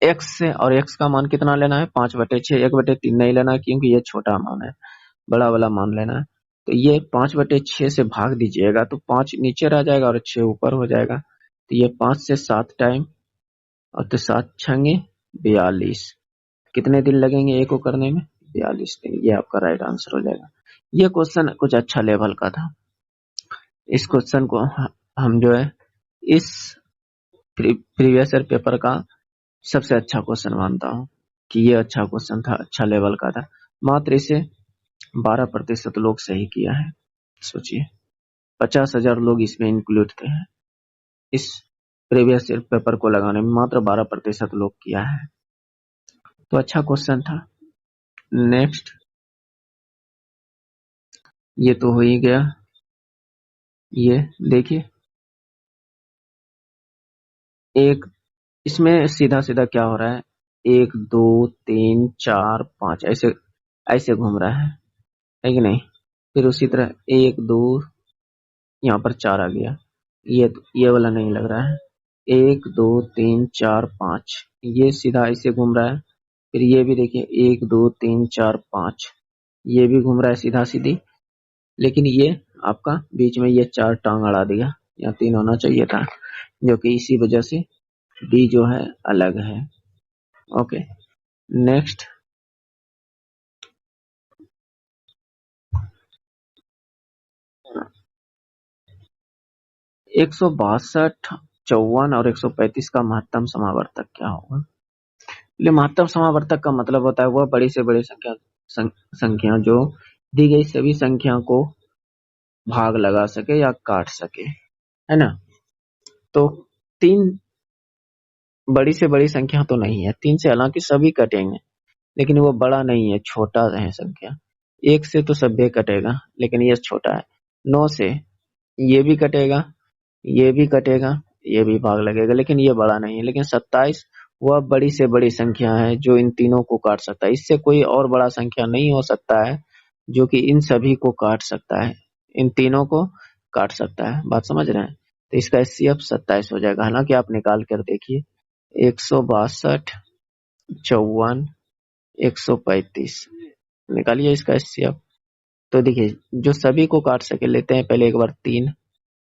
x से, और x का मान कितना लेना है? 5/6। 1/3 नहीं लेना है क्योंकि ये छोटा मान है, बड़ा वाला मान लेना है। तो ये 5/6 से भाग दीजिएगा तो 5 नीचे रह जाएगा और 6 ऊपर हो जाएगा। तो ये 5 से 7 टाइम, और तो 7 छंगे 42। कितने दिन लगेंगे एक को करने में? 42 दिन। ये आपका राइट आंसर हो जाएगा। ये क्वेश्चन कुछ अच्छा लेवल का था। इस क्वेश्चन को हम जो है इस प्रीवियस ईयर पेपर का सबसे अच्छा क्वेश्चन मानता हूँ कि ये अच्छा क्वेश्चन था, अच्छा लेवल का था। मात्र इसे 12% लोग सही किया है। सोचिए 50,000 लोग इसमें इंक्लूड थे। इस प्रीवियस ईयर पेपर को लगाने में मात्र 12% लोग किया है, तो अच्छा क्वेश्चन था। नेक्स्ट, ये तो हो ही गया। ये देखिए एक, इसमें सीधा सीधा क्या हो रहा है? 1 2 3 4 5 ऐसे ऐसे घूम रहा है कि नहीं? फिर उसी तरह 1 2, यहाँ पर 4 आ गया, ये वाला नहीं लग रहा है। 1 2 3 4 5, ये सीधा ऐसे घूम रहा है। फिर ये भी देखिए 1 2 3 4 5, ये भी घूम रहा है सीधा सीधी, लेकिन ये आपका बीच में ये 4 टांग अड़ा दिया, या 3 होना चाहिए था, जो कि इसी वजह से डी जो है अलग है। ओके नेक्स्ट, एक 162 54 और 135 का महत्तम समावर्तक क्या होगा? महत्तम समावर्तक का मतलब होता है वह बड़ी से बड़ी संख्या जो दी गई सभी संख्या को भाग लगा सके या काट सके, है ना। तो 3 बड़ी से बड़ी संख्या तो नहीं है, 3 से हालांकि सभी कटेंगे लेकिन वो बड़ा नहीं है, छोटा है संख्या। 1 से तो सभी कटेगा लेकिन ये छोटा है। 9 से ये भी कटेगा, ये भी कटेगा, ये भी भाग लगेगा लेकिन ये बड़ा नहीं है। लेकिन 27 वह बड़ी से बड़ी संख्या है जो इन तीनों को काट सकता है। इससे कोई और बड़ा संख्या नहीं हो सकता है जो कि इन सभी को काट सकता है, इन तीनों को काट सकता है। बात समझ रहे हैं। तो इसका HCF 27 हो जाएगा। हालांकि आप निकाल कर देखिए 162, 54, 135 निकालिए इसका HCF। तो देखिए जो सभी को काट सके लेते हैं पहले एक बार 3,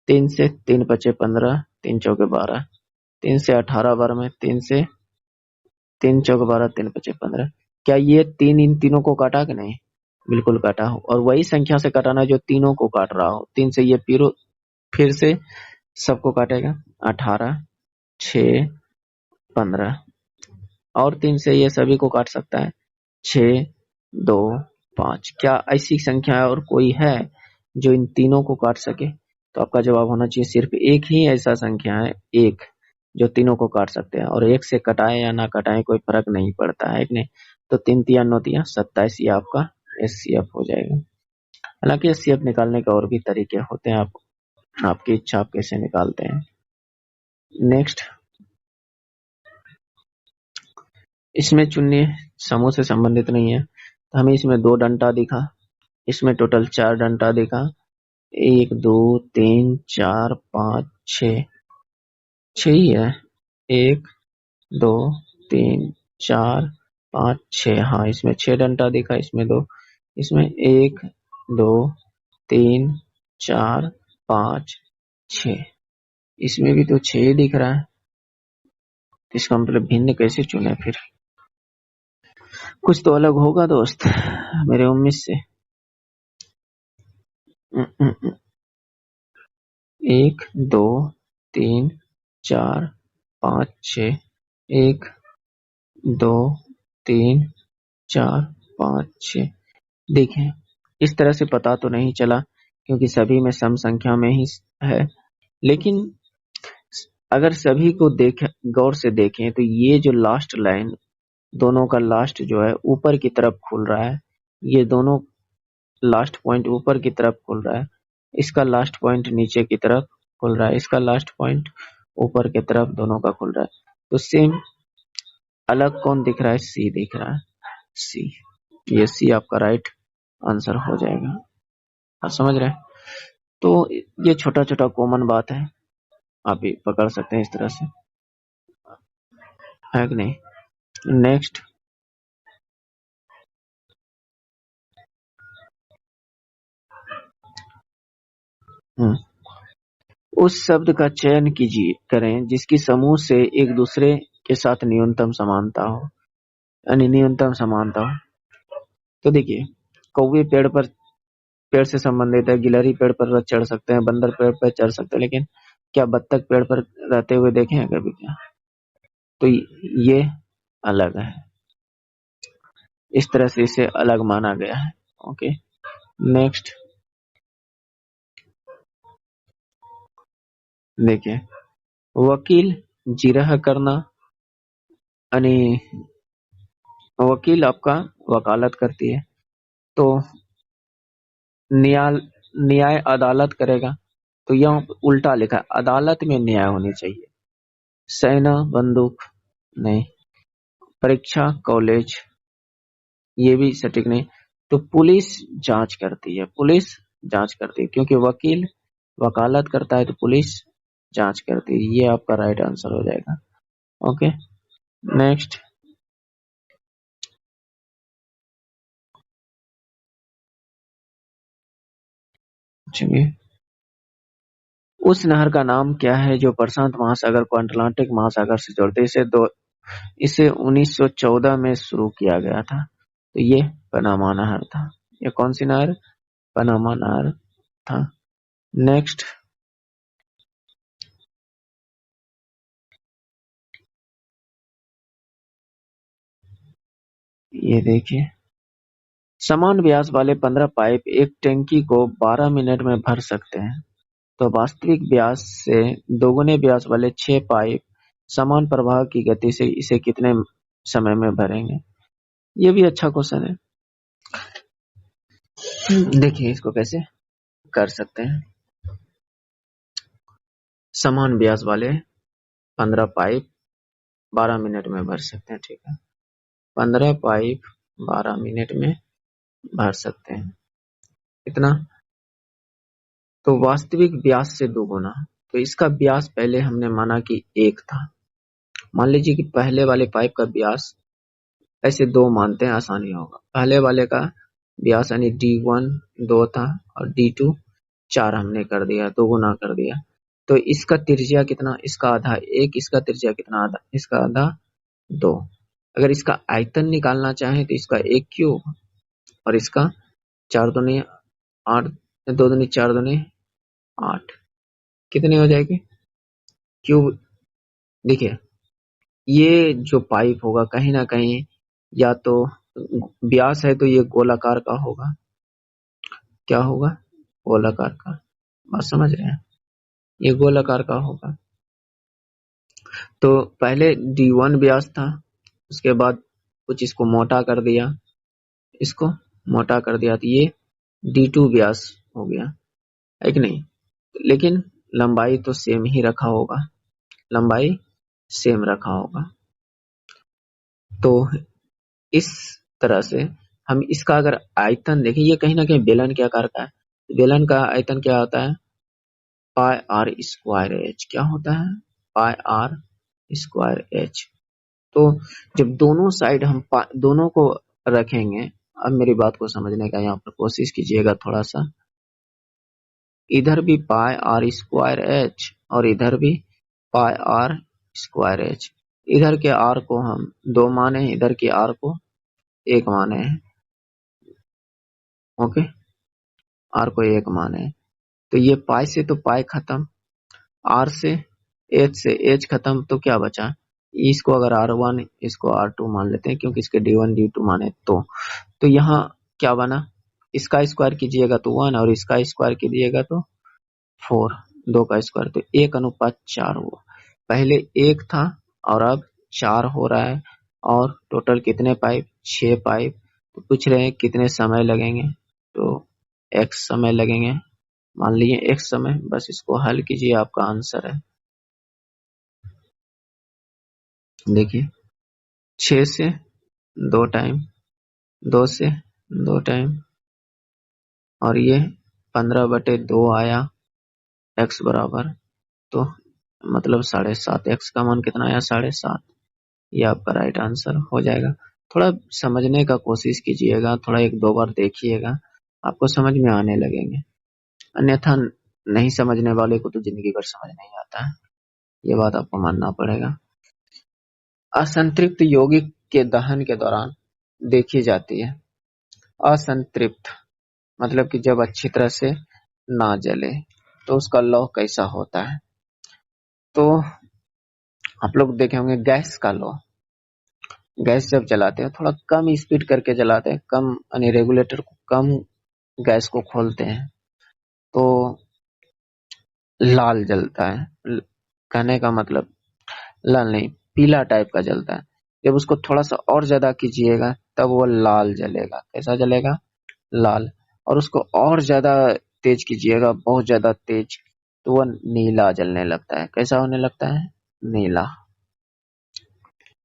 3 से 3 पचे 15, 3 चौके 12, 3 से 18 बार में, 3 से 3 चौके 12, 3 पचे 15। क्या ये 3 इन तीनों को काटा कि नहीं? बिल्कुल काटा हो। और वही संख्या से काटाना जो तीनों को काट रहा हो। 3 से ये फिर से सबको काटेगा, 18, 6, 15। और 3 से ये सभी को काट सकता है, 6, 2, 5। क्या ऐसी संख्या और कोई है जो इन तीनों को काट सके? तो आपका जवाब होना चाहिए सिर्फ एक ही ऐसा संख्या है, एक, जो तीनों को काट सकते हैं। और एक से कटाए या ना कटाए कोई फर्क नहीं पड़ता है कि नहीं। तो 3 तिया 9 तिया 27 ये आपका HCF हो जाएगा। हालांकि HCF निकालने के और भी तरीके होते हैं, आपकी इच्छा आप कैसे निकालते हैं। नेक्स्ट, इसमें चुनिए, समूह से संबंधित नहीं है। तो हमें इसमें 2 डंडा दिखा, इसमें टोटल 4 डंडा दिखा, 1, 2, 3, 4, 5, 6, 6 ही है। 1, 2, 3, 4, 5, 6। हाँ, इसमें 6 डंडा दिखा, इसमें 2, इसमें 1, 2, 3, 4, 5, 6। इसमें भी तो 6 ही दिख रहा है। इसका मतलब भिन्न कैसे चुने फिर? कुछ तो अलग होगा दोस्त, मेरे उम्मीद से। 1, 2, 3, 4, 5, 6। 1, 2, 3, 4, 5, 6। देखें, इस तरह से पता तो नहीं चला क्योंकि सभी में सम संख्या में ही है। लेकिन अगर सभी को गौर से देखें तो ये जो लास्ट लाइन, दोनों का लास्ट जो है ऊपर की तरफ खुल रहा है। ये दोनों लास्ट पॉइंट ऊपर की तरफ खुल रहा है, इसका लास्ट पॉइंट नीचे की तरफ खुल रहा है, इसका लास्ट पॉइंट ऊपर की तरफ, दोनों का खुल रहा है। तो सेम अलग कौन दिख रहा है? सी दिख रहा है, सी। ये सी आपका राइट आंसर हो जाएगा। आप समझ रहे हैं। तो ये छोटा छोटा कॉमन बात है, आप भी पकड़ सकते हैं इस तरह से, है कि नहीं। नेक्स्ट, उस शब्द का चयन करें जिसकी समूह से एक दूसरे के साथ न्यूनतम समानता हो, यानी न्यूनतम समानता हो। तो देखिए, कौवे पेड़ से संबंधित है, गिलहरी पेड़ पर चढ़ सकते हैं, बंदर पेड़ पर चढ़ सकते हैं, लेकिन क्या बत्तख पेड़ पर रहते हुए देखे हैं कभी? क्या? तो ये अलग है, इस तरह से इसे अलग माना गया है। ओके, नेक्स्ट देखिए, वकील जिरह करना, यानी वकील आपका वकालत करती है, तो न्याय न्याय अदालत करेगा। तो यह उल्टा लिखा है, अदालत में न्याय होनी चाहिए। सेना बंदूक नहीं, परीक्षा कॉलेज ये भी सटीक नहीं। तो पुलिस जांच करती है, पुलिस जांच करती है, क्योंकि वकील वकालत करता है तो पुलिस जांच करती है। ये आपका राइट आंसर हो जाएगा। ओके, नेक्स्ट, चलिए, उस नहर का नाम क्या है जो प्रशांत महासागर को अटलांटिक महासागर से जोड़ते? इसे 1914 में शुरू किया गया था। तो ये पनामा नहर था। ये कौन सी नहर? पनामा नहर था। नेक्स्ट, ये देखिए, समान व्यास वाले 15 पाइप एक टंकी को 12 मिनट में भर सकते हैं। तो वास्तविक व्यास से दोगुने व्यास वाले 6 पाइप समान प्रवाह की गति से इसे कितने समय में भरेंगे। ये भी अच्छा क्वेश्चन है। देखिए इसको कैसे कर सकते हैं। समान व्यास वाले 15 पाइप 12 मिनट में भर सकते हैं। ठीक है, 15 पाइप 12 मिनट में भर सकते हैं। इतना, तो वास्तविक व्यास से दोगुना। तो इसका व्यास पहले हमने माना कि 1 था। मान लीजिए कि पहले वाले पाइप का व्यास, ऐसे 2 मानते हैं, आसानी होगा। पहले वाले का व्यास यानी D1 2 था और D2 4 हमने कर दिया, दोगुना कर दिया। तो इसका त्रिज्या कितना, इसका आधा 1, इसका त्रिज्या कितना, आधा, इसका आधा 2। अगर इसका आयतन निकालना चाहें तो इसका 1 क्यूब और इसका 4 दूनी 8, 2 दूनी 4 दूनी 8, कितनी हो जाएगी क्यूब। देखिए ये जो पाइप होगा कहीं ना कहीं, या तो व्यास है तो ये गोलाकार का होगा। क्या होगा, गोलाकार का। बात समझ रहे हैं, ये गोलाकार का होगा। तो पहले D1 व्यास था, उसके बाद कुछ इसको मोटा कर दिया, इसको मोटा कर दिया, तो ये D2 व्यास हो गया, है कि नहीं। लेकिन लंबाई तो सेम ही रखा होगा, लंबाई सेम रखा होगा। तो इस तरह से हम इसका अगर आयतन देखें, ये कहीं ना कहीं बेलन के आकार का है। बेलन का आयतन क्या होता है, पाई आर स्क्वायर एच। क्या होता है, पाई आर स्क्वायर एच। तो जब दोनों साइड हम दोनों को रखेंगे, अब मेरी बात को समझने का यहाँ पर कोशिश कीजिएगा थोड़ा सा। इधर भी पाई आर स्क्वायर एच और इधर भी पाई आर स्क्वायर एच। इधर के आर को हम 2 माने, इधर के आर को 1 माने हैं। ओके, आर को 1 माने। तो ये पाई से तो पाई खत्म, आर से एच खत्म, तो क्या बचा, इसको अगर R1 इसको R2 मान लेते हैं क्योंकि इसके D1 D2 माने। तो यहाँ क्या बना, इसका स्क्वायर कीजिएगा तो 1 और इसका स्क्वायर कीजिएगा तो 4, 2 का स्क्वायर, तो 1:4 हुआ। पहले 1 था और अब 4 हो रहा है। और टोटल कितने पाइप, 6 पाइप। तो पूछ रहे हैं कितने समय लगेंगे, तो x समय लगेंगे। मान लीजिए x समय, बस इसको हल कीजिए, आपका आंसर है। देखिए 6 से 2 टाइम, 2 से 2 टाइम, और ये 15/2 आया x बराबर, तो मतलब 7.5। x का मान कितना आया, 7.5। ये आपका राइट आंसर हो जाएगा। थोड़ा समझने का कोशिश कीजिएगा, थोड़ा 1-2 बार देखिएगा, आपको समझ में आने लगेंगे। अन्यथा नहीं समझने वाले को तो जिंदगी भर समझ नहीं आता है, ये बात आपको मानना पड़ेगा। असंतृप्त यौगिक के दहन के दौरान देखी जाती है। असंतृप्त मतलब कि जब अच्छी तरह से ना जले, तो उसका लौ कैसा होता है। तो आप लोग देखे होंगे गैस का लौ। गैस जब जलाते हैं थोड़ा कम स्पीड करके जलाते हैं, कम यानी रेगुलेटर को कम गैस को खोलते हैं, तो लाल जलता है। कहने का मतलब लाल नहीं, पीला टाइप का जलता है। जब उसको थोड़ा सा और ज्यादा कीजिएगा तब वो लाल जलेगा। कैसा जलेगा, लाल। और उसको और ज्यादा तेज कीजिएगा, बहुत ज्यादा तेज, तो वह नीला जलने लगता है। कैसा होने लगता है, नीला।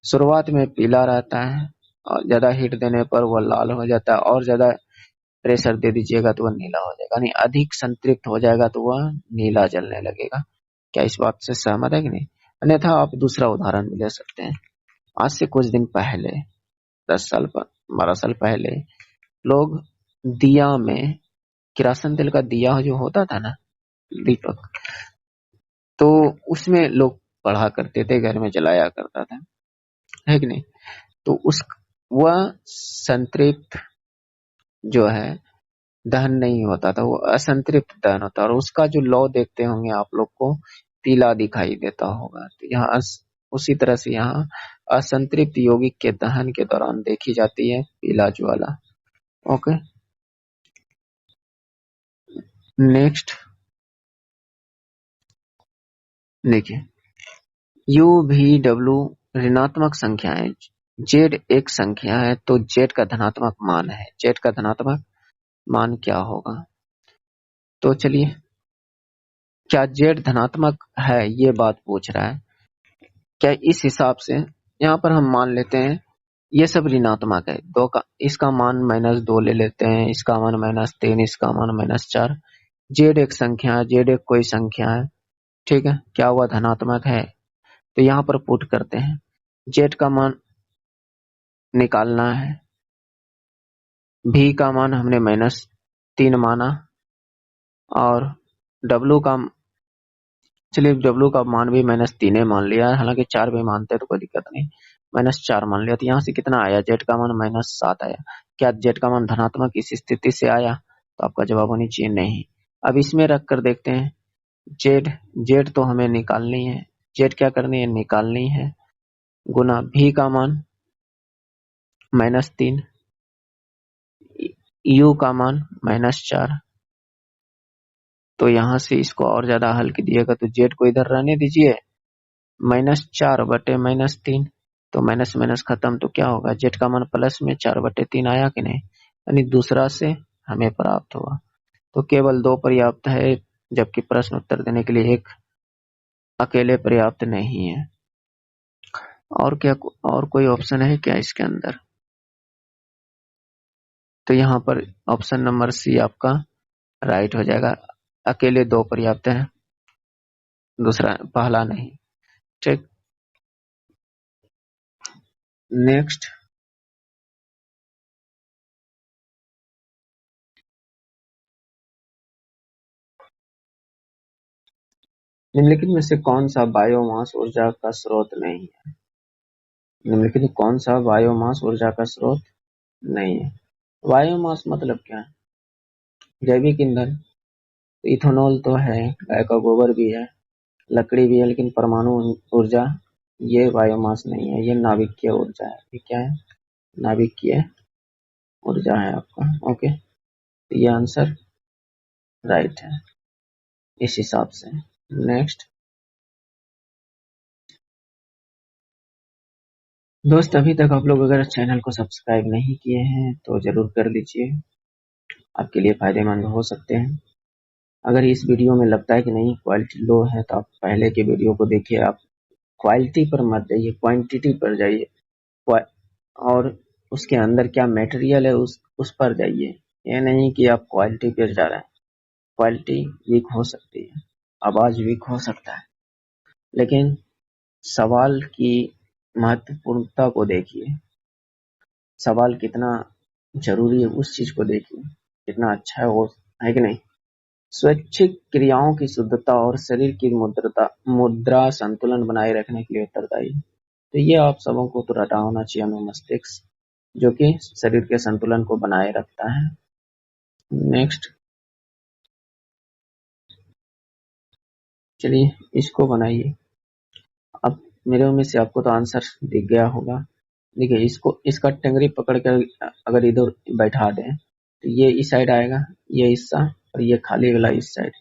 शुरुआत में पीला रहता है और ज्यादा हीट देने पर वह लाल हो जाता है, और ज्यादा प्रेशर दे दीजिएगा तो वह नीला हो जाएगा, यानी अधिक संतृप्त हो जाएगा तो वह नीला जलने लगेगा। क्या इस बात से सहमत है कि नहीं। अन्यथा आप दूसरा उदाहरण भी ले सकते हैं। आज से कुछ दिन पहले, 10 साल 12 साल पहले, लोग दिया में, किरासन तेल का दिया जो होता था ना, दीपक, तो उसमें लोग पढ़ा करते थे, घर में जलाया करता था, है कि नहीं। तो उस वह संतृप्त जो है दहन नहीं होता था, वो असंतृप्त दहन होता, और उसका जो लौ देखते होंगे आप लोग को पीला दिखाई देता होगा। तो यहाँ उसी तरह से यहाँ असंतृप्त यौगिक के दहन के दौरान देखी जाती है पीला ज्वाला। ओके, नेक्स्ट देखिए u v w ऋणात्मक संख्या है, z एक संख्या है, तो z का धनात्मक मान है। z का धनात्मक मान क्या होगा? तो चलिए, क्या z धनात्मक है ये बात पूछ रहा है। क्या इस हिसाब से यहाँ पर हम मान लेते हैं ये सब ऋणात्मक है, दो का इसका मान -2 ले लेते हैं, इसका मान -3, इसका मान -4। जेड एक संख्या है, जेड एक कोई संख्या है, ठीक है, क्या हुआ? धनात्मक है। तो यहाँ पर पुट करते हैं, जेड का मान निकालना है, भी का मान हमने -3 माना, और डब्लू का, चलिए डब्लू का मान भी -3 मान लिया, हालांकि 4 भी मानते तो कोई दिक्कत नहीं, -4 मान लिया। तो यहाँ से कितना आया? जेड का मान -7 आया। क्या जेड का मान धनात्मक इस स्थिति से आया? तो आपका जवाब होनी चाहिए नहीं। अब इसमें रख कर देखते हैं, जेड जेड तो हमें निकालनी है, जेड क्या करनी है? निकालनी है, गुना भी का मान -3, यू का मान -4। तो यहाँ से इसको और ज्यादा हल कीजिएगा तो जेड को इधर रहने दीजिए, -4 बटे -3, तो माइनस माइनस खत्म, तो क्या होगा? जेड का मान प्लस में 4/3 आया कि नहीं? यानी दूसरा से हमें प्राप्त हुआ। तो केवल 2 पर्याप्त है, जबकि प्रश्न उत्तर देने के लिए एक अकेले पर्याप्त नहीं है। और क्या, और कोई ऑप्शन है क्या इसके अंदर? तो यहाँ पर ऑप्शन नंबर सी आपका राइट हो जाएगा, अकेले 2 पर्याप्त है, दूसरा पहला नहीं। ठीक, नेक्स्ट, निम्नलिखित में से कौन सा बायोमास ऊर्जा का स्रोत नहीं है? निम्नलिखित में कौन सा बायोमास ऊर्जा का स्रोत नहीं है? बायोमास मतलब क्या है? जैविक ईंधन। इथेनॉल तो है, गाय का गोबर भी है, लकड़ी भी है, लेकिन परमाणु ऊर्जा ये बायोमास नहीं है, ये नाभिकीय ऊर्जा है। ये क्या है? नाभिकीय ऊर्जा है आपका। ओके, तो ये आंसर राइट है इस हिसाब से। नेक्स्ट दोस्त, अभी तक आप लोग अगर चैनल को सब्सक्राइब नहीं किए हैं तो जरूर कर लीजिए, आपके लिए फायदेमंद हो सकते हैं। अगर इस वीडियो में लगता है कि नहीं क्वालिटी लो है तो आप पहले के वीडियो को देखिए, आप क्वालिटी पर मत जाइए, क्वांटिटी पर जाइए, और उसके अंदर क्या मटेरियल है उस पर जाइए। ये नहीं कि आप क्वालिटी पर जा रहे हैं, क्वालिटी वीक हो सकती है, आवाज वीक हो सकता है, लेकिन सवाल की महत्वपूर्णता को देखिए, सवाल कितना जरूरी है उस चीज को देखिए, कितना अच्छा है वो, है कि नहीं? स्वैच्छिक क्रियाओं की शुद्धता और शरीर की मुद्रा संतुलन बनाए रखने के लिए उत्तरदायी। तो ये आप सबों को तो रटा होना चाहिए, अनुमस्तिष्क, जो कि शरीर के संतुलन को बनाए रखता है। नेक्स्ट, चलिए इसको बनाइए। अब मेरे में से आपको तो आंसर दिख गया होगा। देखिए, इसको, इसका टंगरी पकड़ कर अगर इधर बैठा दें तो ये इस साइड आएगा, ये हिस्सा, और ये खाली वाला इस साइड,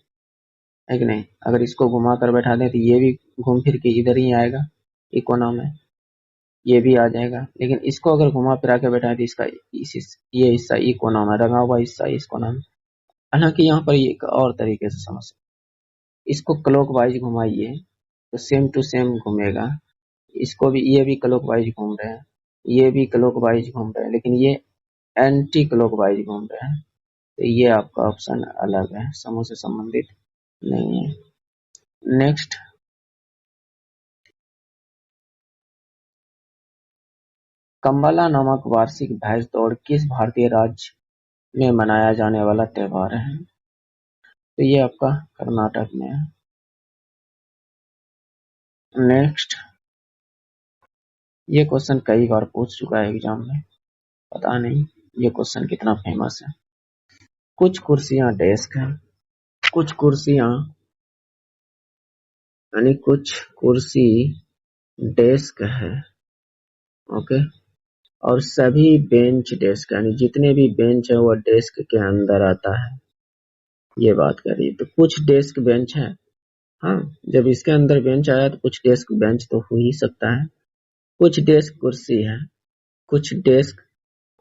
है कि नहीं? अगर इसको घुमा कर बैठा दें तो ये भी घूम फिर के इधर ही आएगा, इकोना में ये भी आ जाएगा। लेकिन इसको अगर घुमा फिरा के बैठा तो इसका ये हिस्सा ई कोना में, रंगा हुआ हिस्सा इस कोना में। हालांकि यहाँ पर एक और तरीके से समझ सकते, इसको क्लॉकवाइज घुमाइए तो सेम टू सेम घूमेगा। इसको भी, ये भी क्लॉकवाइज घूम रहे हैं, ये भी क्लॉकवाइज घूम रहे हैं, लेकिन ये एंटी क्लॉकवाइज घूम रहे हैं। तो ये आपका ऑप्शन अलग है, समूह से संबंधित नहीं है। नेक्स्ट, कम्बाला नामक वार्षिक भैंस दौड़ किस भारतीय राज्य में मनाया जाने वाला त्योहार है? तो ये आपका कर्नाटक में है। नेक्स्ट, ये क्वेश्चन कई बार पूछ चुका है एग्जाम में, पता नहीं ये क्वेश्चन कितना फेमस है। कुछ कुर्सियां डेस्क हैं, कुछ कुर्सियां, यानी कुछ कुर्सी डेस्क है, ओके, और सभी बेंच डेस्क, यानी जितने भी बेंच है वो डेस्क के अंदर आता है, ये बात करिए। तो कुछ डेस्क बेंच है, हाँ, जब इसके अंदर बेंच आया तो कुछ डेस्क बेंच तो हो ही सकता है, कुछ डेस्क कुर्सी है, कुछ डेस्क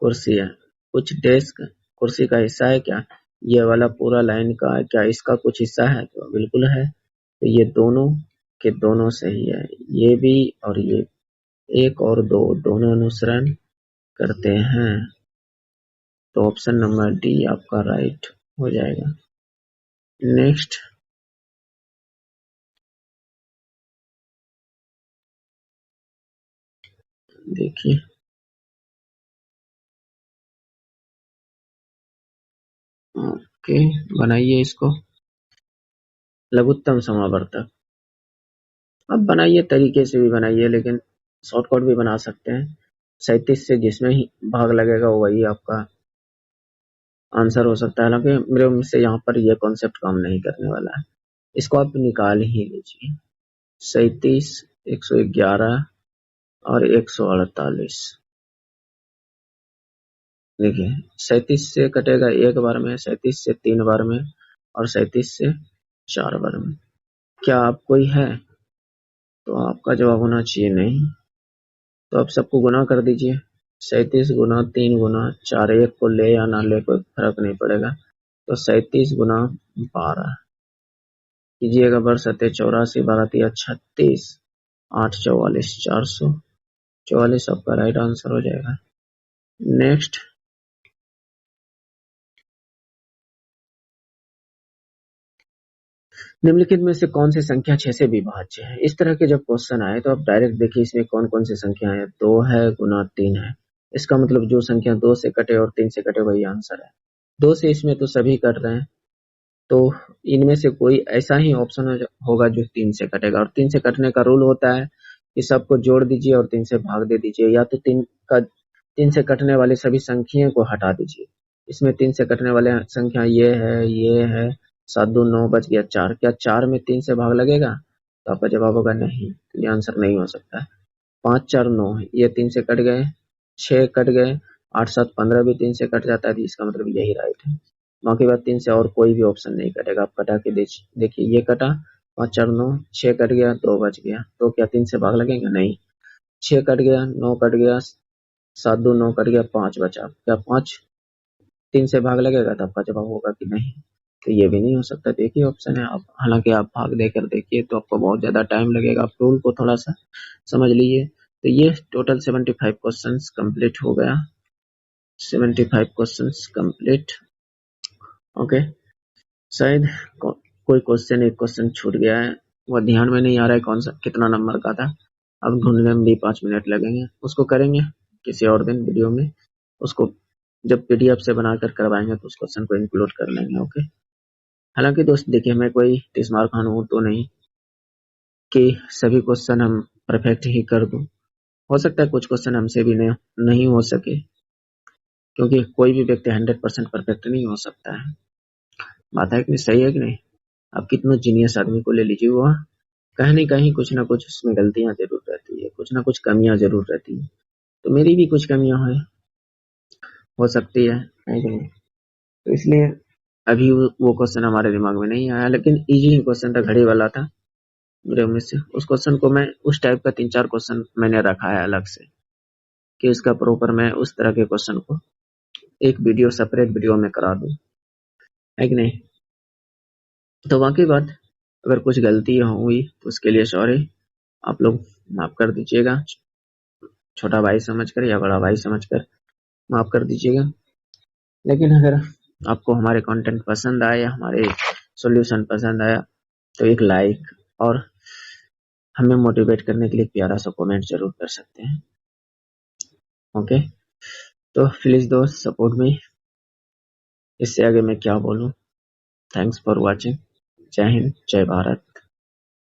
कुर्सी है, कुछ डेस्क कुर्सी का हिस्सा है क्या? ये वाला पूरा लाइन का क्या इसका कुछ हिस्सा है? तो बिल्कुल है। तो ये दोनों के दोनों सही है, ये भी और ये, एक और दो दोनों अनुसरण करते हैं। तो ऑप्शन नंबर डी आपका राइट हो जाएगा। नेक्स्ट देखिए, ओके, बनाइए इसको लघुत्तम समावर्तक। अब बनाइए, तरीके से भी बनाइए, लेकिन शॉर्टकट भी बना सकते हैं। 37 से जिसमें ही भाग लगेगा वही आपका आंसर हो सकता है। हालांकि मेरे से यहाँ पर ये कॉन्सेप्ट काम नहीं करने वाला है, इसको आप निकाल ही लीजिए। 37, 111 और 148। देखिए, 37 से कटेगा एक बार में, 37 से 3 बार में, और 37 से 4 बार में। क्या आप कोई है? तो आपका जवाब होना चाहिए नहीं। तो आप सबको गुना कर दीजिए। 37 गुना 3 गुना 4, एक को ले या ना ले कोई फर्क नहीं पड़ेगा। तो 37 गुना 12 कीजिएगा, बरसते 84, 12 36, 8 44, 444 आपका राइट आंसर हो जाएगा। नेक्स्ट, निम्नलिखित में से कौन सी संख्या 6 से विभाज्य है? इस तरह के जब क्वेश्चन आए तो आप डायरेक्ट देखिए इसमें कौन कौन सी संख्या है। 2 है गुना 3 है, इसका मतलब जो संख्या 2 से कटे और 3 से कटे वही आंसर है। 2 से इसमें तो सभी कट रहे हैं, तो इनमें से कोई ऐसा ही ऑप्शन होगा जो 3 से कटेगा। और 3 से कटने का रूल होता है कि सबको जोड़ दीजिए और 3 से भाग दे दीजिए, या तो 3 से कटने वाली सभी संख्याओं को हटा दीजिए। इसमें 3 से कटने वाले संख्या ये है 7 2 9 बच गया 4। क्या 4 में 3 से भाग लगेगा? तो आपका जवाब होगा नहीं, तो ये आंसर नहीं हो सकता है। 5 4 9 ये 3 से कट गए, 6 कट गए, 8 7 15 भी 3 से कट जाता है, तो इसका मतलब यही राइट है। बाकी बात 3 से और कोई भी ऑप्शन नहीं कटेगा। आप कटा के देखिए, ये कटा 5 4 9, 6 कट गया, 2 बच गया, तो क्या 3 से भाग लगेगा? नहीं। 6 कट गया, 9 कट गया, 7 2 9 कट गया, 5 बचा, क्या 5 3 से भाग लगेगा? तो आपका जवाब होगा कि नहीं, तो ये भी नहीं हो सकता। देखिए ऑप्शन है, आप हालांकि आप भाग देकर देखिए तो आपको बहुत ज्यादा टाइम लगेगा, आप रूल को थोड़ा सा समझ लीजिए। तो ये टोटल 75 क्वेश्चंस कंप्लीट हो गया। 75 क्वेश्चंस कंप्लीट। ओके, शायद कोई क्वेश्चन, एक क्वेश्चन छूट गया है, वो ध्यान में नहीं आ रहा है कौन सा कितना नंबर का था। अब ढूंढने में भी 5 मिनट लगेंगे, उसको करेंगे किसी और दिन वीडियो में। उसको जब पीडीएफ से बनाकर करवाएंगे तो उस क्वेश्चन को इंक्लूड कर लेंगे। ओके, हालांकि दोस्त देखिए, मैं कोई तीसमार खान हूँ तो नहीं कि सभी क्वेश्चन हम परफेक्ट ही कर दूं। हो सकता है कुछ क्वेश्चन हमसे भी नहीं हो सके, क्योंकि कोई भी व्यक्ति 100% परफेक्ट नहीं हो सकता है। बात है कि नहीं, सही है कि नहीं? आप कितना जीनियस आदमी को ले लीजिए, वो कहीं न कहीं कुछ ना कुछ उसमें गलतियां जरूर रहती है, कुछ ना कुछ कमियां जरूर रहती है। तो मेरी भी कुछ कमियां हो सकती है कि नहीं? तो इसलिए अभी वो क्वेश्चन हमारे दिमाग में नहीं आया, लेकिन इजी क्वेश्चन था, घड़ी वाला था मेरे में से। उस क्वेश्चन को मैं उस टाइप का 3 4 क्वेश्चन मैंने रखा है अलग से, कि इसका प्रॉपर मैं उस तरह के क्वेश्चन को एक वीडियो, सेपरेट वीडियो में करा दूं, है कि नहीं? तो बाकी बात, अगर कुछ गलती हुई तो उसके लिए सॉरी, आप लोग माफ कर दीजिएगा। छोटा भाई समझकर या बड़ा भाई समझकर माफ कर दीजिएगा। लेकिन अगर आपको हमारे कंटेंट पसंद आया, हमारे सॉल्यूशन पसंद आया, तो एक लाइक और हमें मोटिवेट करने के लिए प्यारा सा कमेंट जरूर कर सकते हैं। ओके, तो प्लीज दोस्त सपोर्ट में, इससे आगे मैं क्या बोलूं। Thanks for watching. जय हिंद, जय भारत।